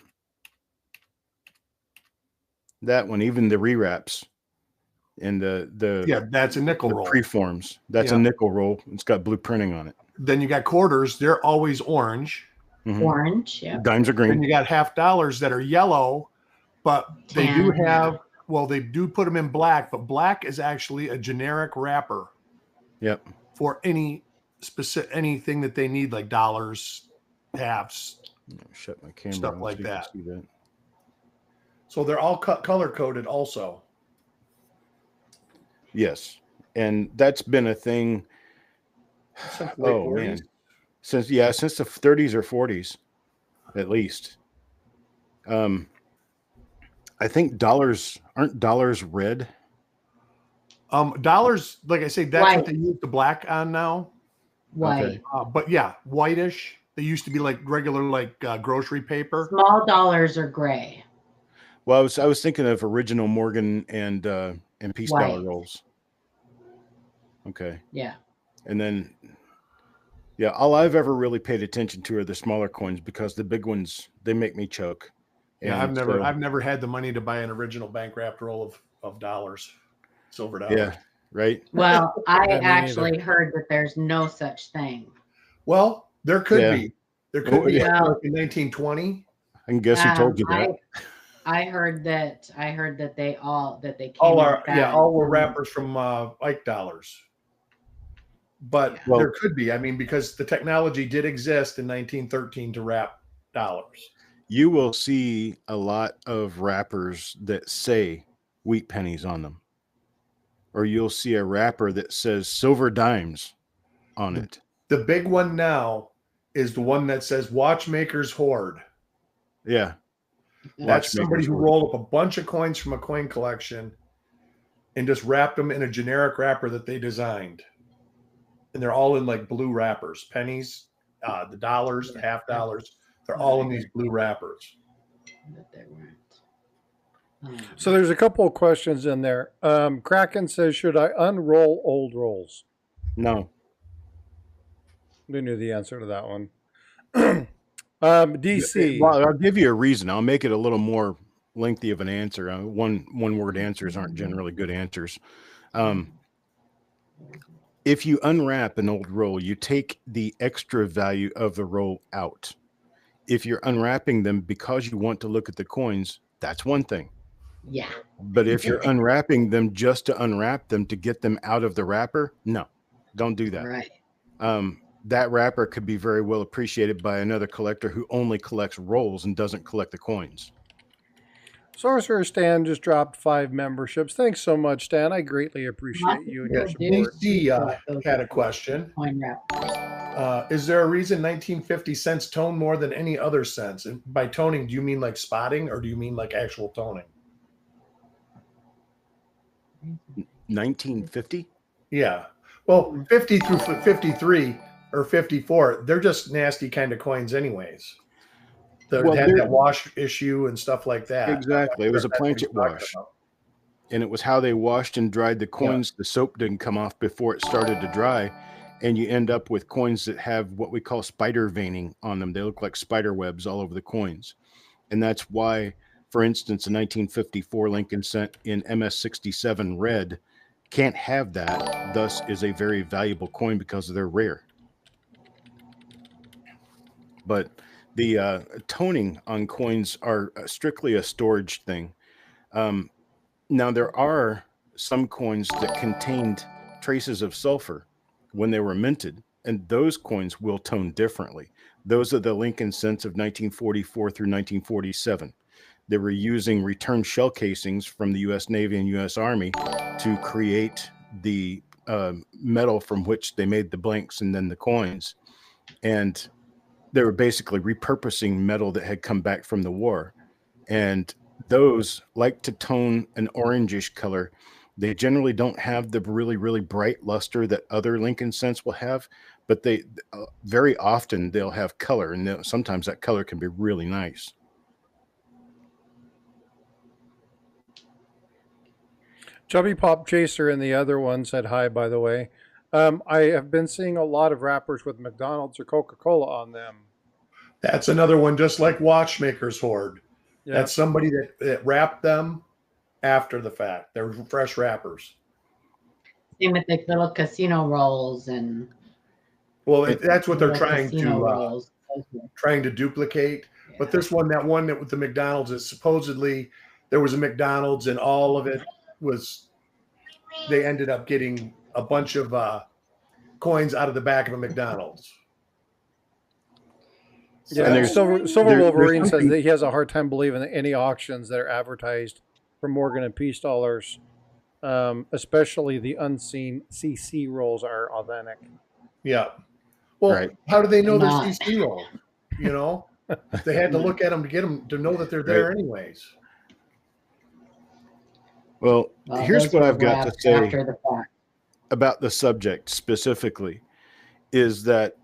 the rewraps and the that's a nickel roll. Preforms. That's a nickel roll. It's got blue printing on it. Then you got quarters, they're always orange. Mm-hmm. Orange, yeah. Dimes are green. Then you got $50 that are yellow, but they do have, well, they do put them in black, but black is actually a generic wrapper. Yep. For any specific anything that they need, like dollars, halves, shut my camera, stuff like so that. See that. So they're all color coded, also. Yes, and that's been a thing. Since the late 40s. Man, since the 30s or 40s, at least. I think aren't dollars red? Dollars, like I say, that's what they use the black on now. White. Okay. But yeah, whitish. They used to be like regular, like grocery paper. Small dollars are gray. Well, I was thinking of original Morgan and Peace dollar rolls. Okay. Yeah. And then, all I've ever really paid attention to are the smaller coins because the big ones, they make me choke. Yeah, I've never had the money to buy an original bank wrapped roll of dollars, silver dollars. Yeah, right. Well, I actually heard that there's no such thing. Well, there could be. There could be in 1920. I can guess who told you that. I heard that they came all were wrappers from Ike dollars. But there could be. I mean, because the technology did exist in 1913 to wrap dollars. You will see a lot of wrappers that say wheat pennies on them. Or you'll see a wrapper that says silver dimes on it. The big one now is the one that says Watchmaker's Hoard. Yeah. That's somebody who rolled up a bunch of coins from a coin collection and just wrapped them in a generic wrapper that they designed. And they're all in like blue wrappers, pennies, the dollars, the half dollars. They're all in these blue wrappers. So there's a couple of questions in there. Kraken says, should I unroll old rolls? No. We knew the answer to that one. DC. Well, I'll give you a reason. I'll make it a little more lengthy of an answer. One word answers aren't generally good answers. If you unwrap an old roll, you take the extra value of the roll out. If you're unwrapping them because you want to look at the coins, that's one thing. Yeah. But if you're unwrapping them just to unwrap them to get them out of the wrapper, no, don't do that. Right. That wrapper could be very well appreciated by another collector who only collects rolls and doesn't collect the coins. Sorcerer Stan just dropped 5 memberships. Thanks so much, Stan. I greatly appreciate you and your support. DC had a question. Is there a reason 1950 cents tone more than any other cents? And by toning, do you mean like spotting or do you mean like actual toning? 1950? Yeah. Well, 50 through 53 or 54, they're just nasty kind of coins anyways. They had that wash issue and stuff like that. Exactly. It was a planchet wash. And it was how they washed and dried the coins. Yeah. The soap didn't come off before it started to dry. And you end up with coins that have what we call spider veining on them. They look like spider webs all over the coins. And that's why, for instance, a 1954 Lincoln cent in MS67 red can't have that, thus is a very valuable coin because they're rare. But the toning on coins are strictly a storage thing. Now, there are some coins that contained traces of sulfur when they were minted, and those coins will tone differently. Those are the Lincoln cents of 1944 through 1947. They were using return shell casings from the U.S. Navy and U.S. Army to create the metal from which they made the blanks and then the coins. And they were basically repurposing metal that had come back from the war. And those like to tone an orangish color. They generally don't have the really, really bright luster that other Lincoln cents will have, but they very often they'll have color, and sometimes that color can be really nice. Chubby Pop Chaser and the other one said hi, by the way. I have been seeing a lot of wrappers with McDonald's or Coca-Cola on them. That's another one, just like Watchmaker's Hoard. Yeah. That's somebody that wrapped them after the fact. They're fresh wrappers. Same with the little casino rolls and. Well, that's what they're trying to duplicate. Yeah. But this one, that one that with the McDonald's is supposedly there was a McDonald's and all of it was. They ended up getting a bunch of coins out of the back of a McDonald's. So, yeah, Silver Wolverine says that he has a hard time believing that any auctions that are advertised for Morgan and Peace dollars, especially the unseen CC rolls, are authentic. Yeah. Well, how do they know they're CC rolls? You know, they had to look at them to get them to know that they're there anyways. Well, here's what I've got to say about the subject specifically is that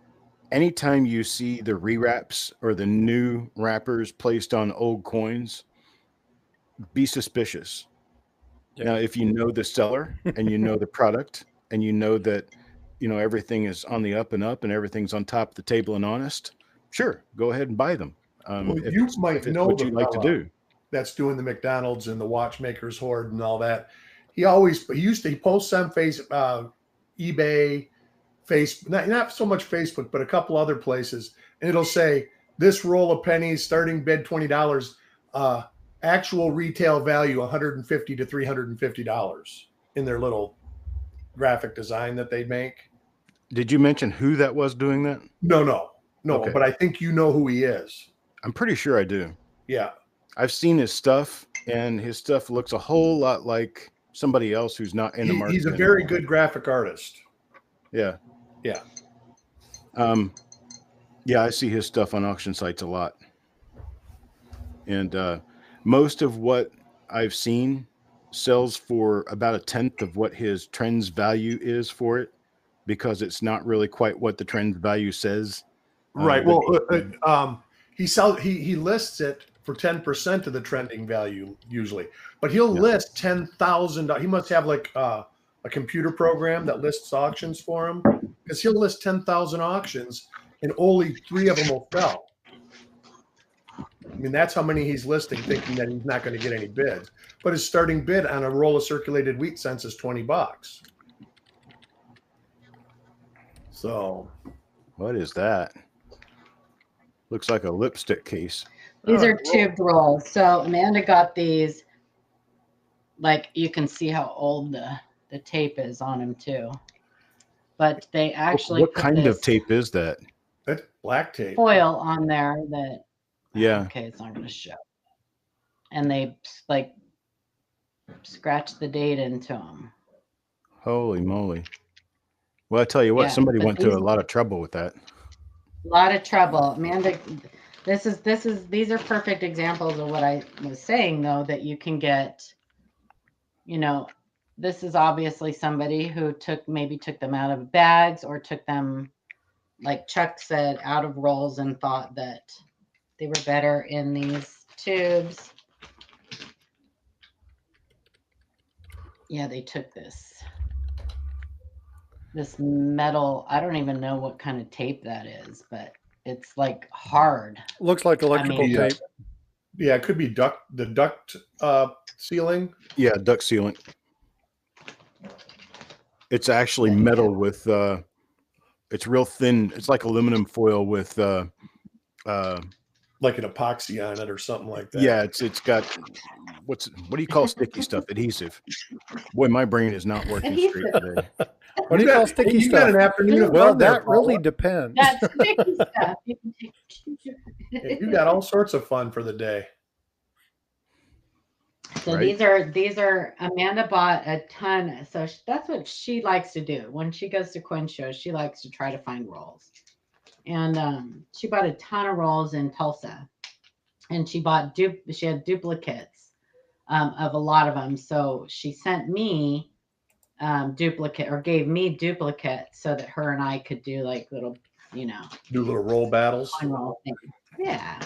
anytime you see the rewraps or the new wrappers placed on old coins, be suspicious. Yeah. Now, if you know the seller and you know the product and you know that, you know, everything is on the up and up and everything's on top of the table and honest, sure, go ahead and buy them. Well, you might know what you like to do. That's doing the McDonald's and the Watchmaker's Hoard and all that. He posts on eBay, not so much Facebook, but a couple other places, and it'll say this roll of pennies, starting bid $20, actual retail value $150 to $350 in their little graphic design that they make. Did you mention who that was doing that? No. Okay. But I think you know who he is. I'm pretty sure I do. Yeah. I've seen his stuff, and his stuff looks a whole lot like somebody else who's not in the market. He's a very good graphic artist. Yeah. Yeah. Yeah, I see his stuff on auction sites a lot. And most of what I've seen sells for about a tenth of what his trends value is for it, because it's not really quite what the trends value says. Right. He lists it for 10% of the trending value usually, but he'll list 10,000. He must have like a computer program that lists auctions for him, because he'll list 10,000 auctions and only 3 of them will sell. I mean, that's how many he's listing, thinking that he's not going to get any bids. But his starting bid on a roll of circulated wheat cents is $20. So, what is that? Looks like a lipstick case. These are tubed rolls. So Amanda got these. Like, you can see how old the tape is on them too. But they actually what kind of tape is that? That's black tape. Foil on there that. Yeah. Okay, it's not going to show. And they like scratch the date into them. Holy moly! Well, I tell you what, somebody went to a lot of trouble with that. A lot of trouble, Amanda. These are perfect examples of what I was saying, though, that you can get. You know, this is obviously somebody who took them out of bags or took them, like Chuck said, out of rolls and thought that they were better in these tubes. Yeah, they took this metal. I don't even know what kind of tape that is, but it's like hard. Looks like electrical tape. Yeah, it could be the duct sealing. Yeah, duct sealant. It's actually metal with it's real thin. It's like aluminum foil with like an epoxy on it or something like that. Yeah, it's got what do you call sticky stuff? Adhesive. Boy, my brain is not working straight today. What do you call sticky stuff? Got an afternoon of well, fun there, that really depends. That's sticky stuff. You can take you got all sorts of fun for the day. So Right. these are Amanda bought a ton. So that's what she likes to do when she goes to Quinn shows. She likes to try to find rolls, and she bought a ton of rolls in Tulsa, and she bought she had duplicates of a lot of them. So she sent me duplicate or gave me duplicates so that her and I could do like little, do little roll battles. Roll things. Yeah.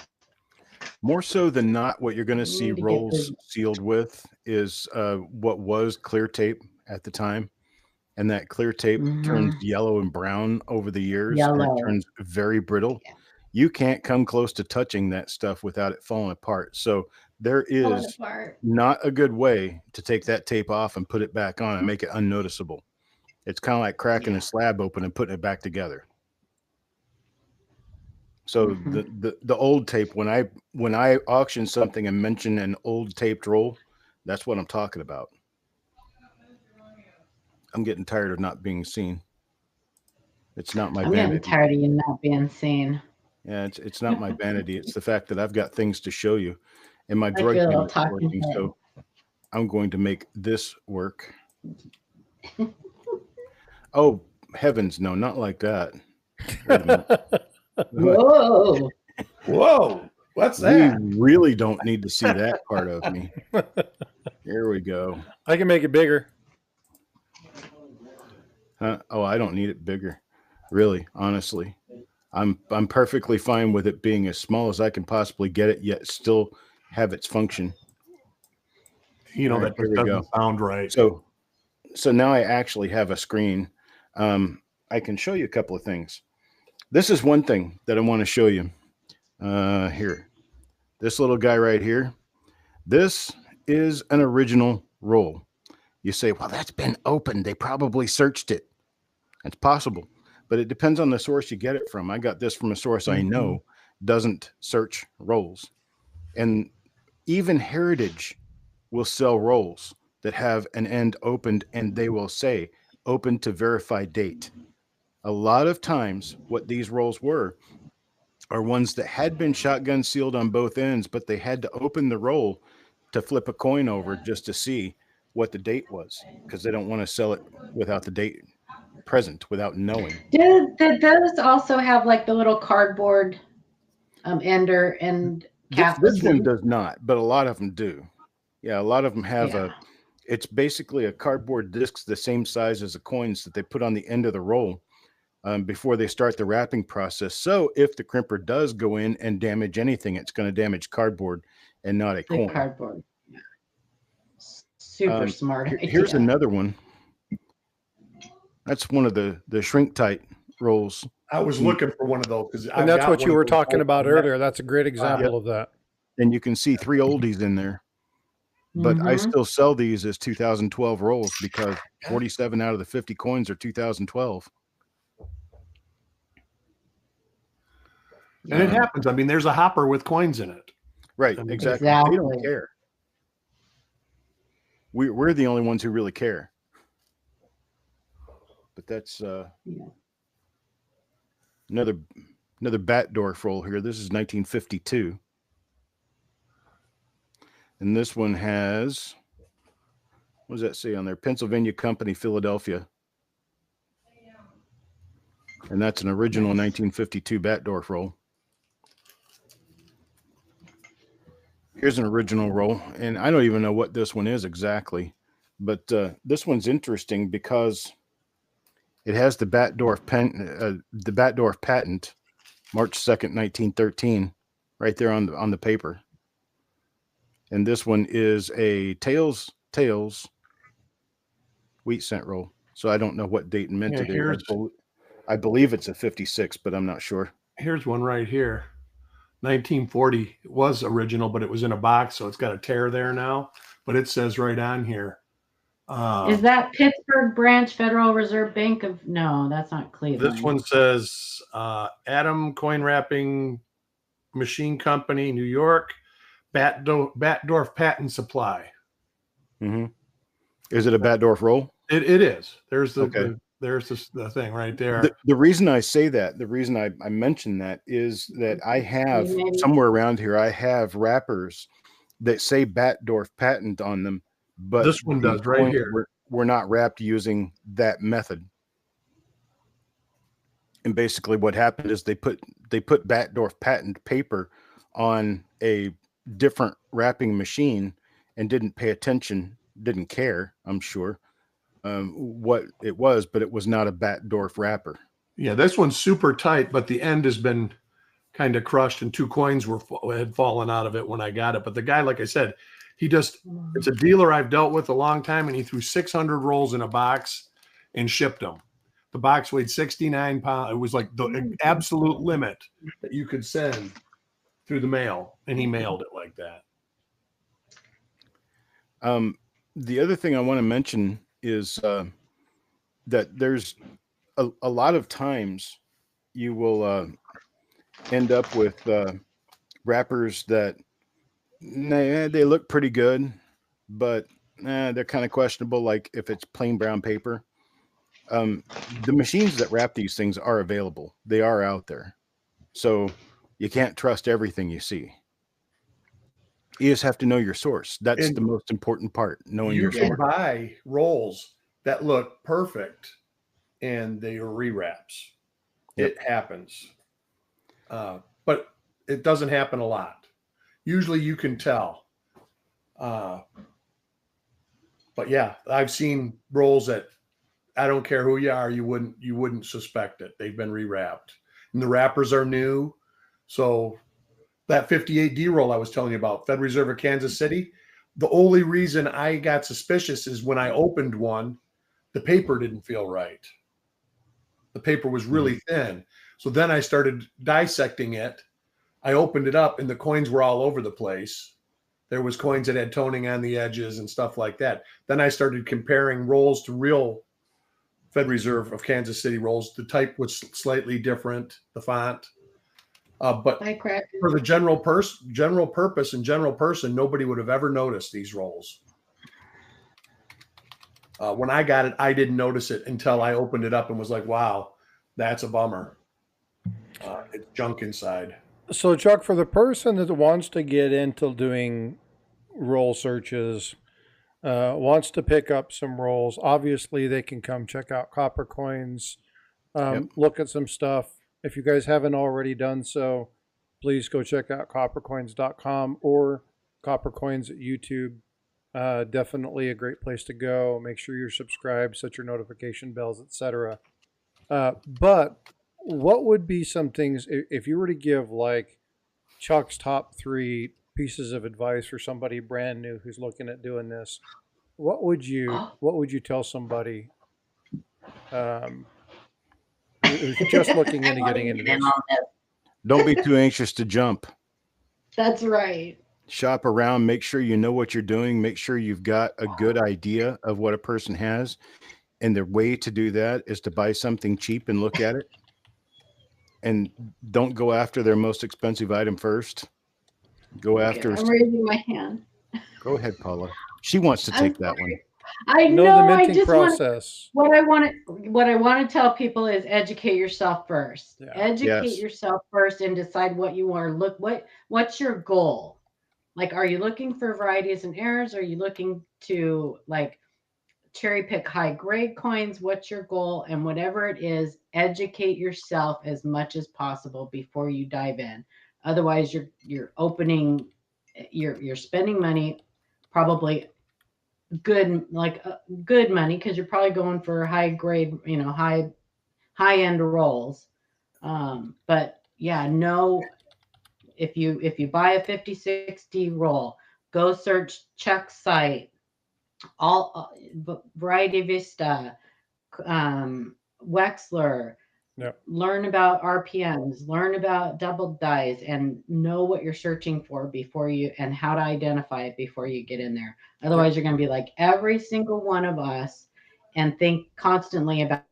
More so than not, what you're going to see rolls sealed with is what was clear tape at the time. And that clear tape turns yellow and brown over the years. And it turns very brittle. Yeah. You can't come close to touching that stuff without it falling apart. So there is not a good way to take that tape off and put it back on and make it unnoticeable. It's kind of like cracking a slab open and putting it back together. So the old tape, when I auction something and mention an old taped roll, that's what I'm talking about. I'm getting tired of not being seen. It's not my vanity. I'm getting tired of you not being seen. Yeah, it's not my vanity. It's the fact that I've got things to show you, and my drug unit's working. So I'm going to make this work. Oh heavens, no, not like that. Wait a minute. Whoa, what's that? We really don't need to see that part of me. Here we go. I can make it bigger. Oh, I don't need it bigger. Really, honestly. I'm perfectly fine with it being as small as I can possibly get it, yet still have its function. That doesn't sound right. So now I actually have a screen. I can show you a couple of things. This is one thing that I want to show you. Here. This little guy right here. This is an original roll. You say, well, that's been opened. They probably searched it. It's possible, but it depends on the source you get it from. I got this from a source I know doesn't search rolls. And even Heritage will sell rolls that have an end opened, and they will say open to verify date. A lot of times what these rolls were are ones that had been shotgun sealed on both ends, but they had to open the roll to flip a coin over just to see what the date was, because they don't want to sell it without the date present, without knowing. Did those also have like the little cardboard ender and cap? This one does not, but a lot of them do. Yeah, a lot of them have it's basically a cardboard disc the same size as the coins that they put on the end of the roll before they start the wrapping process. So if the crimper does go in and damage anything, it's going to damage cardboard and not a coin. Cardboard. Yeah. Super smart. Here's another one. That's one of the shrink tight rolls. I was looking for one of those and that's what you were talking about earlier. That's a great example of that. And you can see 3 oldies in there. But I still sell these as 2012 rolls because 47 out of the 50 coins are 2012. And it happens. I mean, there's a hopper with coins in it. Right, exactly. They don't care. We're the only ones who really care. But that's another Batdorf roll here. This is 1952. And this one has, what does that say on there? Pennsylvania Company, Philadelphia. And that's an original 1952 Batdorf roll. Here's an original roll, and I don't even know what this one is exactly, but this one's interesting because it has the Batdorf patent, March 2nd, 1913, right there on the paper. And this one is a Tails wheat cent roll. So I don't know what date and mint it is. I believe it's a 56, but I'm not sure. Here's one right here. 1940 was original, but it was in a box, so it's got a tear there now. But it says right on here. Is that Pittsburgh Branch Federal Reserve Bank of? No, that's not Cleveland. This one says Adam Coin Wrapping Machine Company, New York, Batdorf Patent Supply. Mm-hmm. Is it a Batdorf roll? It is. There's the there's the thing right there. The reason I say that, the reason I mention that is that I have somewhere around here, I have wrappers that say Batdorf patent on them, but this one does right here. We're not wrapped using that method. And basically what happened is they put Batdorf patent paper on a different wrapping machine and didn't pay attention, didn't care, I'm sure, what it was, but it was not a Batdorf wrapper. Yeah, this one's super tight, but the end has been kind of crushed and 2 coins had fallen out of it when I got it. But the guy, like I said, it's a dealer I've dealt with a long time, and he threw 600 rolls in a box and shipped them. The box weighed 69 pounds. It was like the absolute limit that you could send through the mail, and he mailed it like that. The other thing I want to mention is that there's a lot of times you will end up with wrappers that they look pretty good, but they're kind of questionable, like if it's plain brown paper. The machines that wrap these things are available. They are out there. So you can't trust everything you see. You just have to know your source. That's the most important part, knowing your source. You can buy rolls that look perfect and they are rewraps. Yep. It happens. But it doesn't happen a lot. Usually you can tell. But yeah, I've seen rolls that I don't care who you are, you wouldn't suspect it. They've been rewrapped. And the wrappers are new. So that 58D roll I was telling you about, Fed Reserve of Kansas City, the only reason I got suspicious is when I opened one, the paper didn't feel right. The paper was really thin. So then I started dissecting it. I opened it up and the coins were all over the place. There was coins that had toning on the edges and stuff like that. Then I started comparing rolls to real Fed Reserve of Kansas City rolls. The type was slightly different, the font. But for the general purpose and general person, nobody would have ever noticed these rolls. When I got it, I didn't notice it until I opened it up and was like, wow, that's a bummer. It's junk inside. So, Chuck, for the person that wants to get into doing roll searches, wants to pick up some rolls, obviously they can come check out Copper Coins, look at some stuff. If you guys haven't already done so, please go check out coppercoins.com or Copper Coins at YouTube. Definitely a great place to go. Make sure you're subscribed, set your notification bells, etc. But what would be some things, if you were to give like Chuck's top 3 pieces of advice for somebody brand new who's looking at doing this, what would you tell somebody who's just looking into getting into this? Don't be too anxious to jump. That's right. Shop around, make sure you know what you're doing, make sure you've got a good idea of what a person has. And the way to do that is to buy something cheap and look at it. And don't go after their most expensive item first. Go after. I'm raising my hand. Go ahead, Paula. She wants to take that one. I know the minting I just process. What I want to tell people is educate yourself first. Yeah. Educate yourself first and decide what you want to look. What's your goal? Like, are you looking for varieties and errors? Are you looking to like cherry pick high grade coins? What's your goal? And whatever it is, educate yourself as much as possible before you dive in. Otherwise, you're spending money, probably good money, because you're probably going for high grade, high end rolls. But yeah, no. If you buy a 50/60 roll, go search Chuck's site, all Variety Vista, Wexler, Learn about RPMs, learn about double dies, and know what you're searching for before you, and how to identify it before you get in there. Otherwise, you're going to be like every single one of us and think constantly about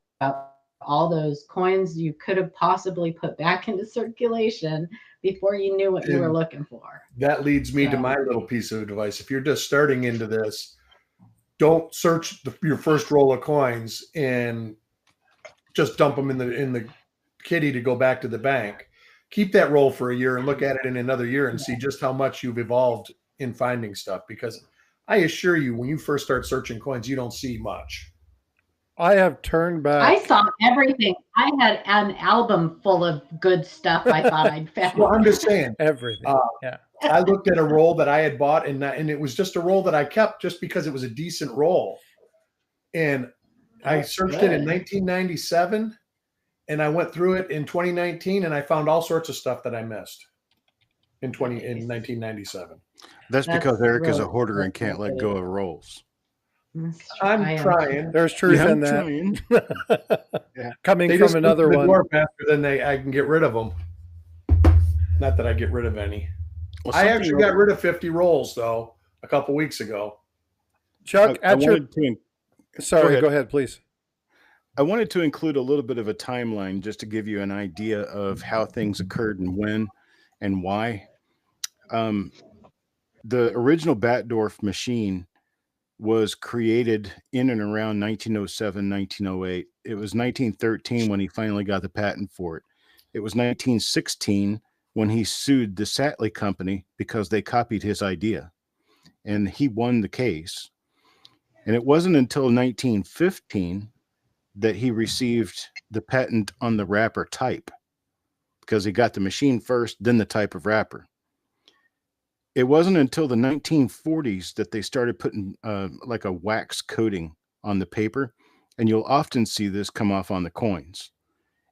all those coins you could have possibly put back into circulation before you knew what you were looking for. That leads me to my little piece of advice. If you're just starting into this, don't search your first roll of coins and just dump them in the kitty to go back to the bank. Keep that roll for a year and look at it in another year and see just how much you've evolved in finding stuff. Because I assure you, when you first start searching coins, you don't see much. I have turned back. I saw everything. I had an album full of good stuff I thought I'd found. Well, I'm just saying. Everything. Yeah. I looked at a roll that I had bought, and it was just a roll that I kept just because it was a decent roll. And I searched it in 1997, and I went through it in 2019, and I found all sorts of stuff that I missed in 1997. That's because Eric is a hoarder and can't let go of rolls. I'm trying. There's truth in that. Coming from another one. More faster than I can get rid of them. Not that I get rid of any. Well, I actually got rid of 50 rolls though a couple weeks ago. Chuck, sorry, go ahead, please. I wanted to include a little bit of a timeline just to give you an idea of how things occurred and when and why. The original Batdorf machine was created in and around 1907, 1908. It was 1913 when he finally got the patent for it. It was 1916 when he sued the Satley Company because they copied his idea, and he won the case. And it wasn't until 1915 that he received the patent on the wrapper type, because he got the machine first, then the type of wrapper. It wasn't until the 1940s that they started putting like a wax coating on the paper, and you'll often see this come off on the coins.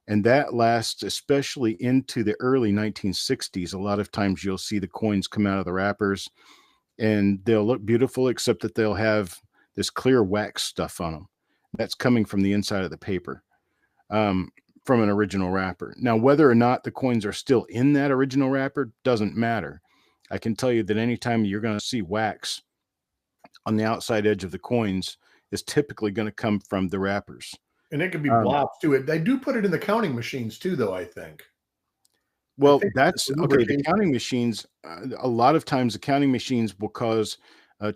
And that lasts especially into the early 1960s. A lot of times you'll see the coins come out of the wrappers, and they'll look beautiful, except that they'll have this clear wax stuff on them. That's coming from the inside of the paper, from an original wrapper. Now, whether or not the coins are still in that original wrapper doesn't matter. I can tell you that anytime you're going to see wax on the outside edge of the coins is typically going to come from the wrappers. And it could be blobs too. They do put it in the counting machines too, though, I think. Well, that's okay. The counting machines, a lot of times the counting machines will cause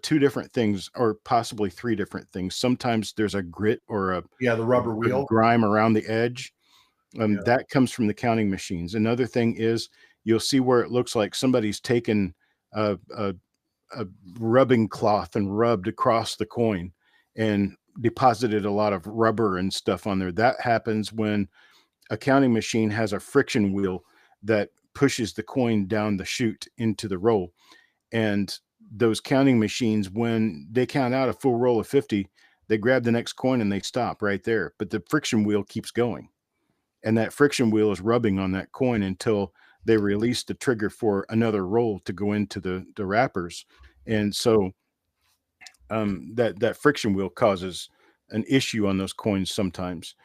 two different things, or possibly three different things. Sometimes there's a grit or the rubber wheel grime around the edge. That comes from the counting machines. Another thing is you'll see where it looks like somebody's taken a rubbing cloth and rubbed across the coin and deposited a lot of rubber and stuff on there. That happens when a counting machine has a friction wheel that pushes the coin down the chute into the roll. And those counting machines, when they count out a full roll of 50, they grab the next coin and they stop right there. But the friction wheel keeps going. And that friction wheel is rubbing on that coin until they release the trigger for another roll to go into the wrappers. And so that friction wheel causes an issue on those coins sometimes.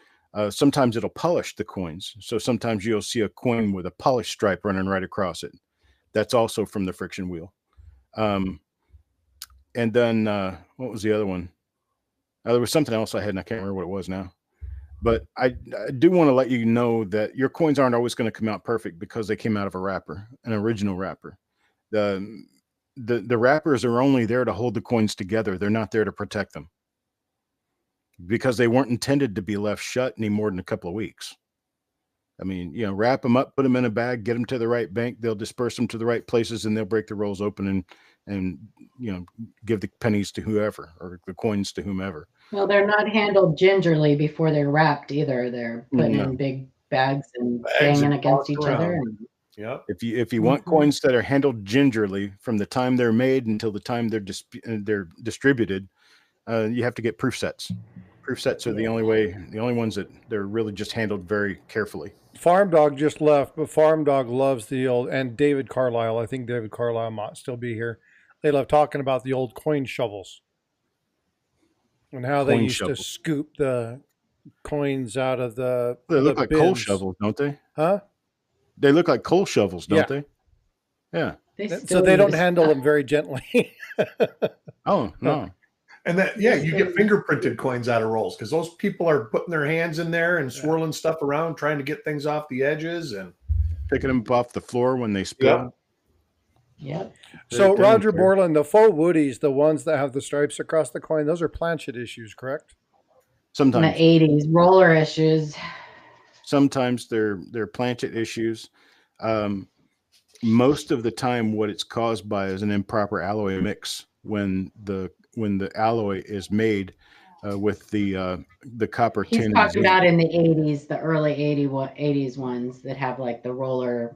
Sometimes it'll polish the coins. So sometimes you'll see a coin with a polish stripe running right across it. That's also from the friction wheel. And then what was the other one? There was something else I had, and I can't remember what it was now. But I do want to let you know that your coins aren't always going to come out perfect because they came out of a wrapper, an original wrapper. The wrappers are only there to hold the coins together. They're not there to protect them, because they weren't intended to be left shut any more than a couple of weeks. I mean, wrap them up, put them in a bag, get them to the right bank. They'll disperse them to the right places, and they'll break the rolls open and give the pennies to whoever, or the coins to whomever. Well, they're not handled gingerly before they're wrapped either. They're put in big bags and banging against each other. Yep. If you want coins that are handled gingerly from the time they're made until the time they're distributed, you have to get proof sets. Proof sets are the only ones that they're really just handled very carefully. Farm Dog just left, but Farm Dog loves the old, and David Carlisle. I think David Carlisle might still be here. They love talking about the old coin shovels and how they used to scoop the coins out of the They look like coal bins. shovels, don't they? Huh? They look like coal shovels, don't they? Yeah. So they don't handle them very gently. Oh, no. And that, yeah, you get fingerprinted coins out of rolls because those people are putting their hands in there and swirling stuff around, trying to get things off the edges and picking them off the floor when they spill. Yep. So Roger Borland, the faux woodies, the ones that have the stripes across the coin, those are planchet issues, correct? Sometimes. In the 80s, roller issues. Sometimes they're planchet issues. Most of the time, what it's caused by is an improper alloy mix when the alloy is made with the copper tin. He's talking about in the 80s, the early 80s ones that have like the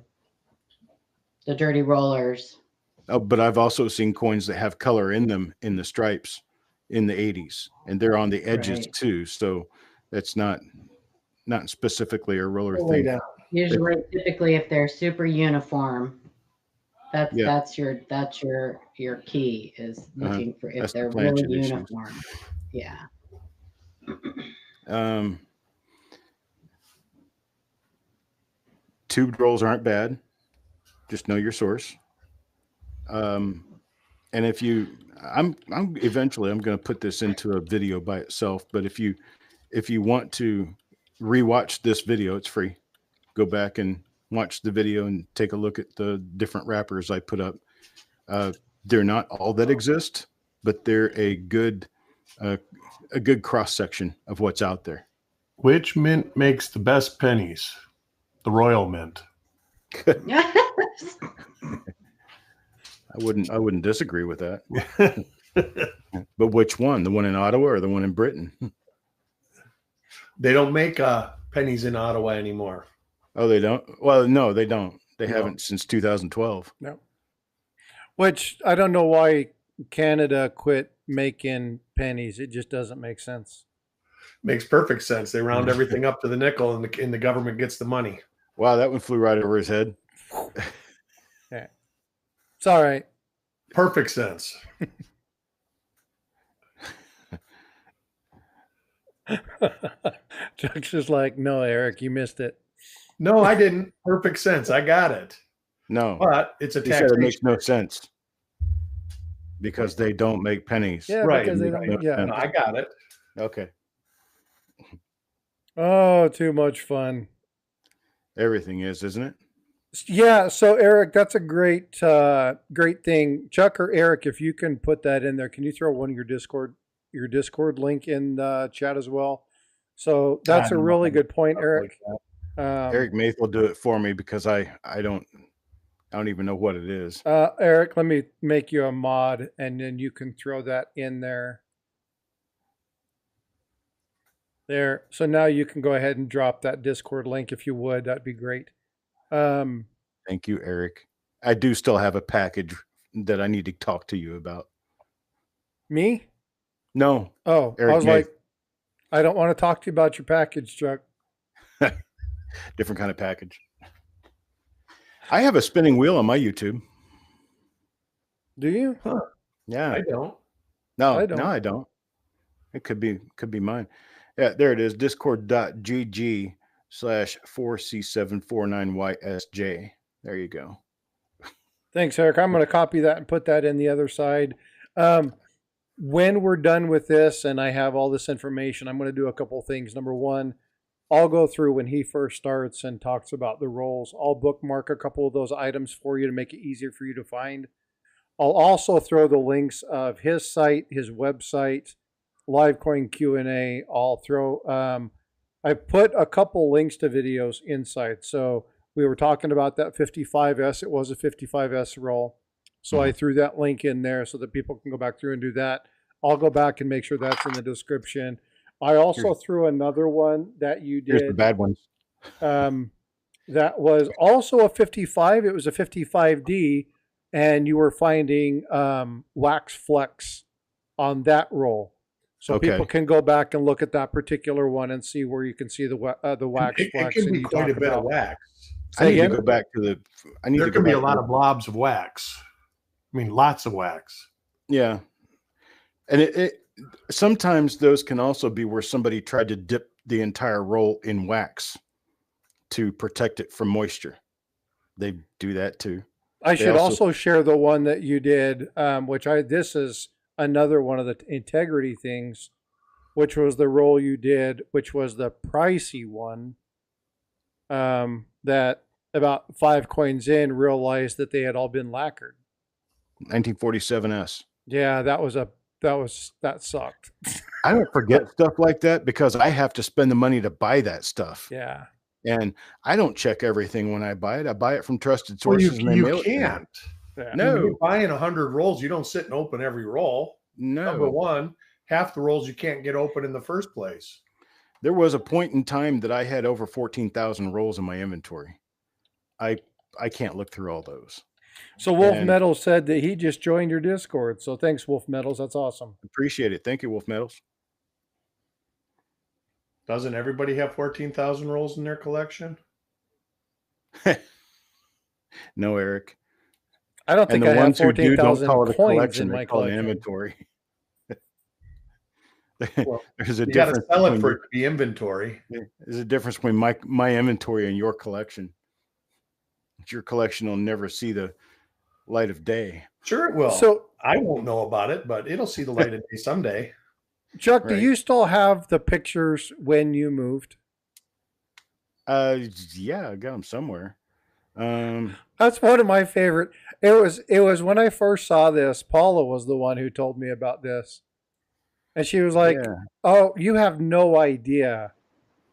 dirty rollers. Oh, but I've also seen coins that have color in them in the stripes in the 80s, and they're on the edges too. So that's not specifically a roller thing. Usually, typically, if they're super uniform, that's your key is looking for if they're really uniform. Yeah. Tubed rolls aren't bad. Just know your source. And if you, I'm eventually I'm going to put this into a video by itself. But if you want to rewatch this video, it's free. Go back and watch the video and take a look at the different wrappers I put up. They're not all that exist, but they're a good cross section of what's out there. Which mint makes the best pennies? The Royal Mint. I wouldn't disagree with that. But which one? The one in Ottawa or the one in Britain? They don't make pennies in Ottawa anymore. Oh, they don't? Well, no, they don't. They haven't since 2012. No. Which I don't know why Canada quit making pennies. It just doesn't make sense. Makes perfect sense. They round everything up to the nickel, and the government gets the money. Wow, that one flew right over his head. Yeah. It's all right. Perfect sense. Chuck's just like, no, Eric, you missed it. No, I didn't. Perfect sense. I got it. No. But it's a tax. It makes no sense. Because they don't make pennies. Yeah, right. Because they don't, no, I got it. Okay. Oh, too much fun. Everything is, isn't it? Yeah. So Eric, that's a great thing. Chuck or Eric, if you can put that in there, can you throw one of your Discord link in the chat as well? So that's a really good point, Eric. Eric Maith will do it for me because I don't even know what it is. Eric, let me make you a mod and then you can throw that in there. There. So now you can go ahead and drop that Discord link if you would. That'd be great. Thank you, Eric. I do still have a package that I need to talk to you about. Me? No. Oh, Eric, I was like, I don't want to talk to you about your package, Chuck. Different kind of package. I have a spinning wheel on my YouTube. Do you? Huh. Yeah. I don't. No, I don't. It could be mine. Yeah, there it is. Discord.gg/4C749YSJ. There you go. Thanks, Eric. I'm going to copy that and put that in the other side. When we're done with this and I have all this information, I'm going to do a couple of things. Number one, I'll go through when he first starts and talks about the rolls. I'll bookmark a couple of those items for you to make it easier for you to find. I'll also throw the links of his site, his website, Livecoin Q&A. I'll throw, I put a couple links to videos inside. So we were talking about that 55S. It was a 55S roll. So I threw that link in there so that people can go back through and do that. I'll go back and make sure that's in the description. I also threw another one that you did. Here's the bad ones. That was also a 55. It was a 55D, and you were finding wax flex on that roll. So people can go back and look at that particular one and see where you can see the wax flex. It can be quite a bit of wax. I need to go back to the. There can be a lot of blobs of wax. I mean, lots of wax. Yeah, and sometimes those can also be where somebody tried to dip the entire roll in wax to protect it from moisture. They do that too. I should also share the one that you did, this is another one of the integrity things, which was the roll you did, which was the pricey one. That about 5 coins in realized that they had all been lacquered. 1947S. Yeah, that sucked. I don't forget stuff like that because I have to spend the money to buy that stuff. Yeah. And I don't check everything when I buy it. I buy it from trusted sources. Well, you can't. Yeah. No, you're buying 100 rolls. You don't sit and open every roll. No. Number one, half the rolls you can't get open in the first place. There was a point in time that I had over 14,000 rolls in my inventory. I can't look through all those. So Wolf Metals said that he just joined your Discord. So thanks, Wolf Metals. That's awesome. Appreciate it. Thank you, Wolf Metals. Doesn't everybody have 14,000 rolls in their collection? No, Eric. I don't think I have 14,000 coins in my collection. Inventory. Well, there's a you difference. You got to sell it for it to be inventory. There's a difference between my inventory and your collection. Your collection will never see the light of day. Sure it will. So I won't know about it, but it'll see the light of day someday. Chuck, do you still have the pictures when you moved? Yeah, I got them somewhere. That's one of my favorite. It was when I first saw this. Paula was the one who told me about this, and she was like, "Oh, you have no idea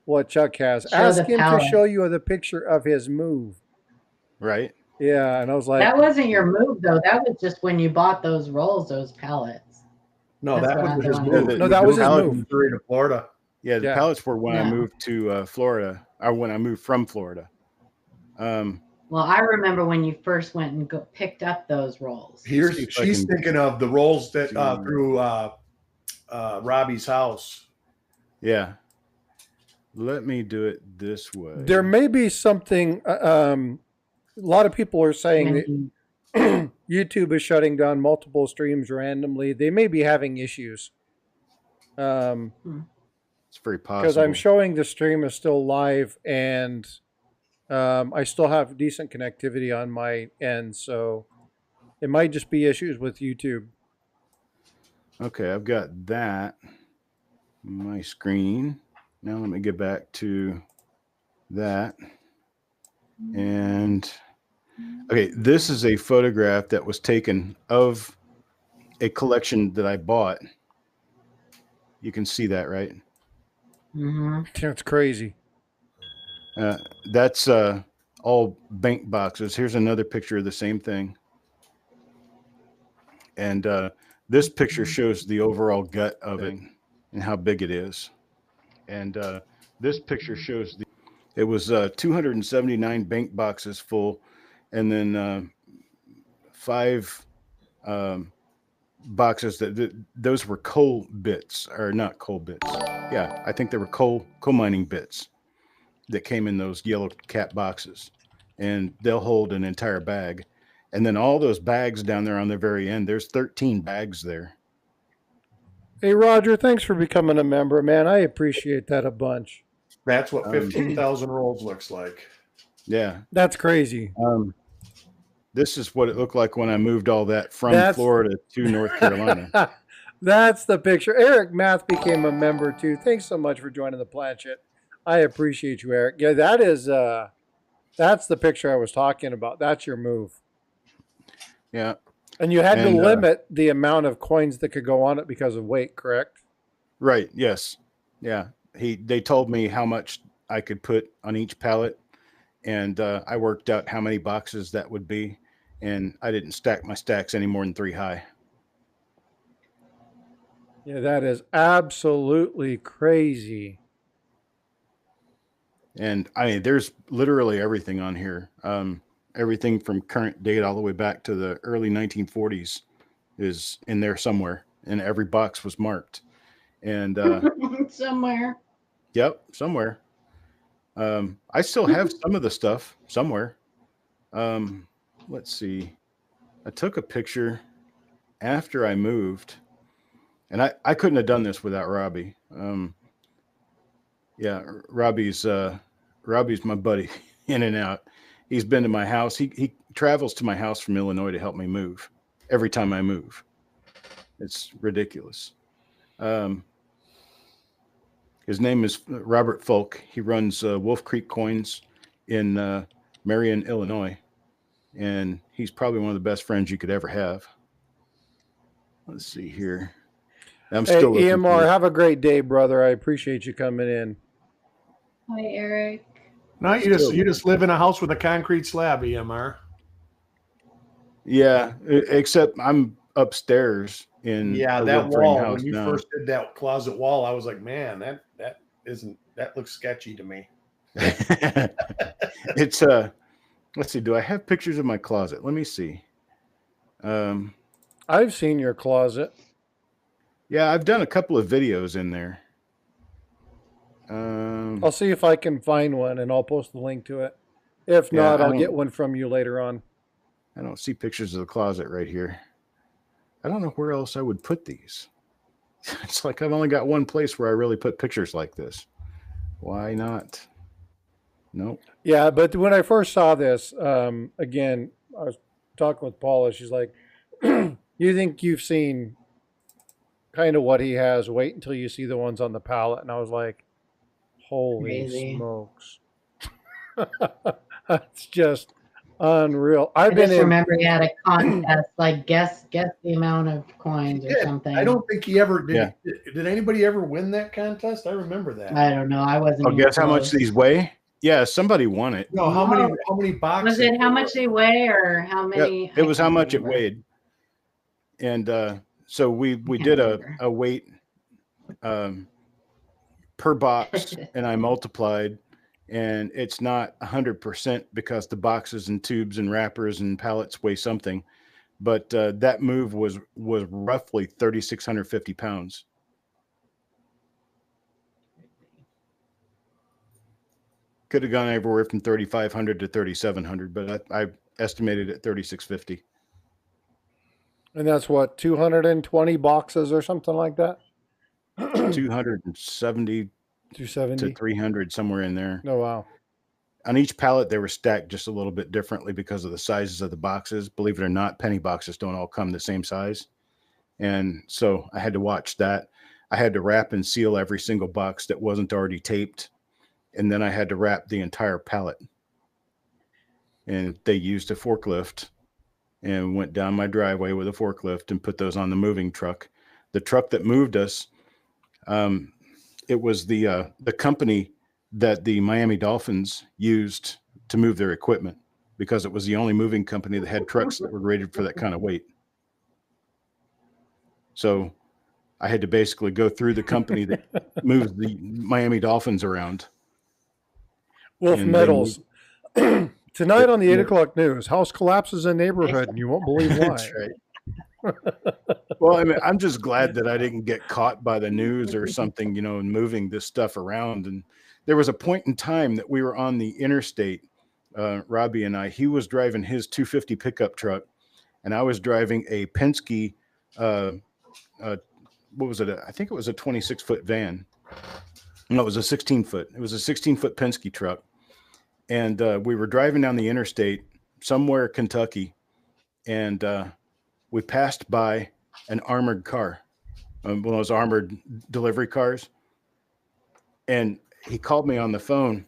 what Chuck has. Ask him to show you the picture of his move." Right. Yeah, and I was like, "That wasn't your move, though. That was just when you bought those rolls, those pallets." No, that was his move. No, that was his move. To Florida. Yeah, the pallets were when I moved to Florida, or when I moved from Florida. Well, I remember when you first went and picked up those rolls. She's thinking of the rolls that through Robbie's house. Yeah. Let me do it this way. There may be something. A lot of people are saying that YouTube is shutting down multiple streams randomly. They may be having issues. It's very possible. Because I'm showing the stream is still live, and I still have decent connectivity on my end, so it might just be issues with YouTube. Okay, I've got that on my screen. Now let me get back to that. And okay, this is a photograph that was taken of a collection that I bought. You can see that, right? Mm-hmm. That's crazy. That's all bank boxes. Here's another picture of the same thing. And this picture shows the overall gut of it and how big it is. And this picture shows it was 279 bank boxes full, and then 5 boxes those were coal bits, or not coal bits. Yeah, I think they were coal mining bits that came in those yellow cap boxes, and they'll hold an entire bag. And then all those bags down there on the very end, there's 13 bags there. Hey, Roger, thanks for becoming a member, man. I appreciate that a bunch. That's what 15,000 rolls looks like. Yeah. That's crazy. This is what it looked like when I moved all that from Florida to North Carolina. That's the picture. Eric Math became a member, too. Thanks so much for joining the Planchette. I appreciate you, Eric. Yeah, that is, that's the picture I was talking about. That's your move. Yeah. And you had to limit the amount of coins that could go on it because of weight, correct? Right. Yes. Yeah. They told me how much I could put on each pallet, and I worked out how many boxes that would be, and I didn't stack my stacks any more than 3 high. Yeah, that is absolutely crazy. And I mean, there's literally everything on here. Everything from current date all the way back to the early 1940s is in there somewhere, and every box was marked. And somewhere. Yep, somewhere. I still have some of the stuff somewhere. Let's see. I took a picture after I moved, And I couldn't have done this without Robbie. Yeah, Robbie's my buddy in and out. He's been to my house. He travels to my house from Illinois to help me move every time I move. It's ridiculous. His name is Robert Folk. He runs Wolf Creek Coins in Marion, Illinois. And he's probably one of the best friends you could ever have. Let's see here. I'm still EMR, have a great day, brother. I appreciate you coming in. Hi, Eric. No, you just live in a house with a concrete slab, EMR. Yeah, except I'm upstairs in that wall. When you first did that closet wall, I was like, man, that looks sketchy to me. It's let's see, do I have pictures of my closet? Let me see. I've seen your closet. Yeah, I've done a couple of videos in there. I'll see if I can find one, and I'll post the link to it. If not, I'll get one from you later on. I don't see pictures of the closet right here. I don't know where else I would put these. It's like I've only got one place where I really put pictures like this. Why not? Nope. Yeah, but when I first saw this, again, I was talking with Paula. She's like, you think you've seen kind of what he has? Wait until you see the ones on the pallet. And I was like, holy smokes. That's just unreal. I just remember he had a contest, like guess the amount of coins or something. I don't think he ever did. Yeah. Did anybody ever win that contest? I remember that. I don't know. I wasn't. Oh, guess how much these weigh? Yeah, somebody won it. No, how many boxes? Was it how much they weigh or how many? Yeah, it was how much it weighed. And so we did a weight per box, and I multiplied. And it's not 100% because the boxes and tubes and wrappers and pallets weigh something, but that move was roughly 3,650 pounds. Could have gone everywhere from 3,500 to 3,700, but I estimated at 3,650. And that's what, 220 boxes or something like that? 270. 270 to 300, somewhere in there. Oh, wow. On each pallet, they were stacked just a little bit differently because of the sizes of the boxes. Believe it or not, penny boxes don't all come the same size. And so I had to watch that. I had to wrap and seal every single box that wasn't already taped. And then I had to wrap the entire pallet. And they used a forklift and went down my driveway with a forklift and put those on the moving truck. The truck that moved us, it was the company that the Miami Dolphins used to move their equipment because it was the only moving company that had trucks that were rated for that kind of weight. So I had to basically go through the company that moves the Miami Dolphins around. Wolf Metals. Tonight on the 8 o'clock news, house collapses in neighborhood and you won't believe why. That's right. Well, I mean, I'm just glad that I didn't get caught by the news or something, you know, and moving this stuff around. And there was a point in time that we were on the interstate, Robbie and I. He was driving his 250 pickup truck, and I was driving a Penske. What was it? I think it was a 26-foot van. No, it was a 16-foot. It was a 16-foot Penske truck, and we were driving down the interstate somewhere, Kentucky, and we passed by an armored car, one of those armored delivery cars. And he called me on the phone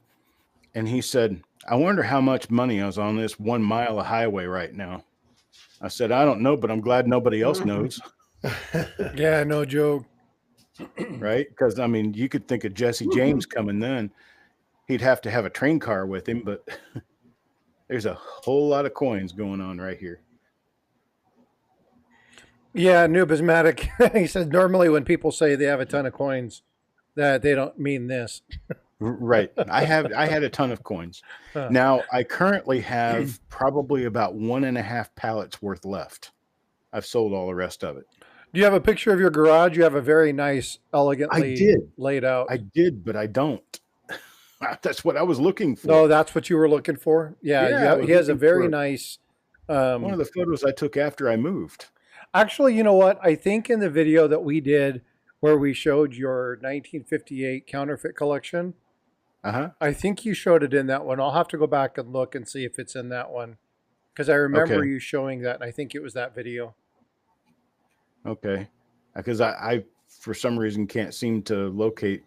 and he said, I wonder how much money is on this 1 mile of highway right now. I said, I don't know, but I'm glad nobody else knows. Yeah, no joke. Right? Because, I mean, you could think of Jesse James coming then. He'd have to have a train car with him, but there's a whole lot of coins going on right here. Yeah, numismatic. He said normally when people say they have a ton of coins, that they don't mean this. Right. I had a ton of coins. Now I currently have probably about 1.5 pallets worth left. I've sold all the rest of it. Do you have a picture of your garage? You have a very nice, elegantly laid out. I did, but I don't. That's what I was looking for. No, that's what you were looking for? Yeah, he has a very nice. One of the photos I took after I moved. Actually, you know what? I think in the video that we did where we showed your 1958 counterfeit collection, I think you showed it in that one. I'll have to go back and look and see if it's in that one. Because I remember Okay. you showing that, and I think it was that video. Okay. Because I, for some reason, can't seem to locate.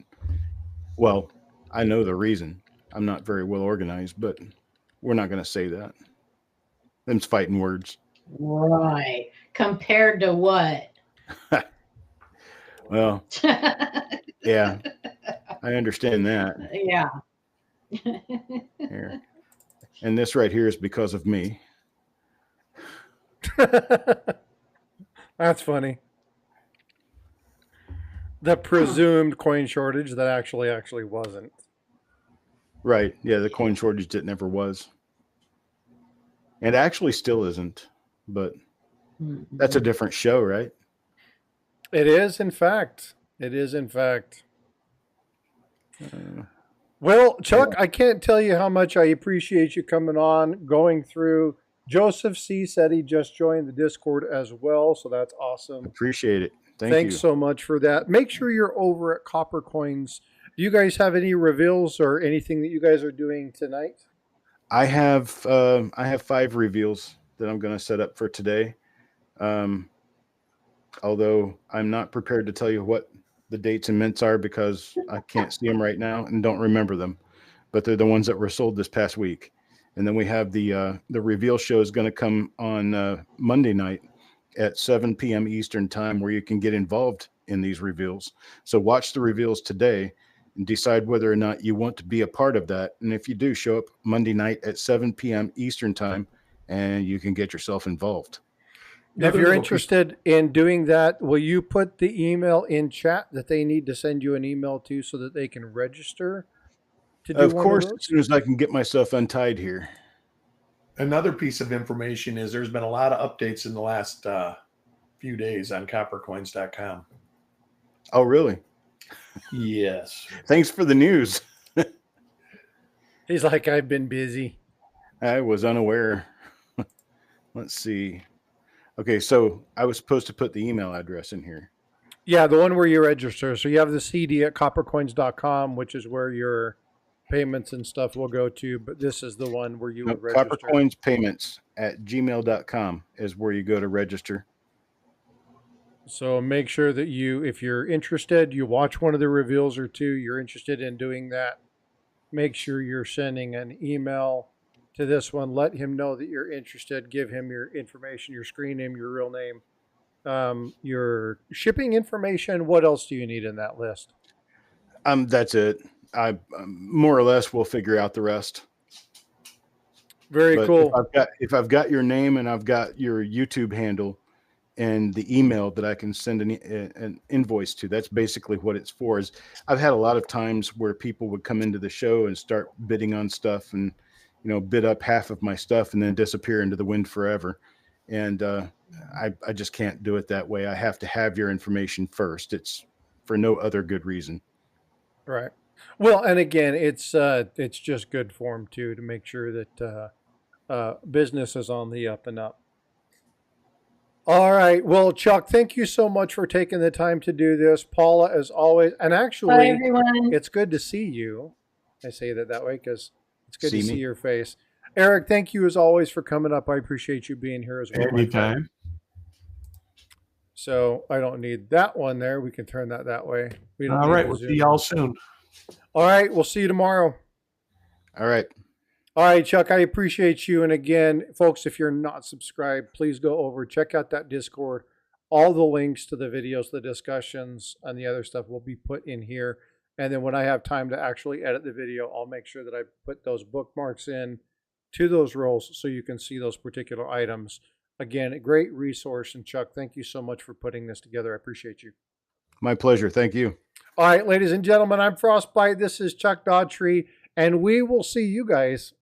Well, I know the reason. I'm not very well organized, but we're not going to say that. Them's fighting words. Right. Compared to what? Well, yeah, I understand that. Yeah. Here. And this right here is because of me. That's funny. The presumed coin shortage that actually wasn't. Right. Yeah, the coin shortage that never was. And actually still isn't. But that's a different show, right? It is, in fact. It is, in fact. Well, Chuck, I can't tell you how much I appreciate you coming on, going through. Joseph C. said he just joined the Discord as well, so that's awesome. Appreciate it. Thanks so much for that. Make sure you're over at Copper Coins. Do you guys have any reveals or anything that you guys are doing tonight? I have 5 reveals that I'm going to set up for today. Although I'm not prepared to tell you what the dates and mints are because I can't see them right now and don't remember them, but they're the ones that were sold this past week. And then we have the reveal show is going to come on Monday night at 7 p.m. Eastern time, where you can get involved in these reveals. So watch the reveals today and decide whether or not you want to be a part of that. And if you do, show up Monday night at 7 p.m. Eastern time, and you can get yourself involved. If you're interested in doing that, will you put the email in chat that they need to send you an email to so that they can register to do Of course, as soon as I can get myself untied here. Another piece of information is there's been a lot of updates in the last few days on coppercoins.com. Oh, really? Yes. Thanks for the news. He's like, I've been busy. I was unaware. Let's see. Okay, so I was supposed to put the email address in here. Yeah, the one where you register. So you have the CD at coppercoins.com, which is where your payments and stuff will go to. But this is the one where you would register. Coppercoinspayments@gmail.com is where you go to register. So make sure that if you're interested, you watch one of the reveals or two, you're interested in doing that. Make sure you're sending an email to this one. Let him know that you're interested. Give him your information, your screen name, your real name, your shipping information. What else do you need in that list? That's it. I more or less will figure out the rest. Very cool. If I've got your name and I've got your YouTube handle and the email that I can send an invoice to, that's basically what it's for. Is I've had a lot of times where people would come into the show and start bidding on stuff and bid up half of my stuff and then disappear into the wind forever. And I just can't do it that way. I have to have your information first. It's for no other good reason. Right. Well, and again, it's just good form too, to make sure that business is on the up and up. All right. Well, Chuck, thank you so much for taking the time to do this. Paula, as always, and actually, bye, everyone. It's good to see you. I say that way because it's good to see your face. Eric, thank you as always for coming up. I appreciate you being here as well. Anytime. So I don't need that one there. We can turn that way. All right. We'll see y'all soon. All right. We'll see you tomorrow. All right. All right, Chuck, I appreciate you. And again, folks, if you're not subscribed, please go over, check out that Discord. All the links to the videos, the discussions, and the other stuff will be put in here. And then when I have time to actually edit the video, I'll make sure that I put those bookmarks in to those roles so you can see those particular items. Again, a great resource. And Chuck, thank you so much for putting this together. I appreciate you. My pleasure. Thank you. All right, ladies and gentlemen, I'm Frostbyte. This is Chuck Daughtrey, and we will see you guys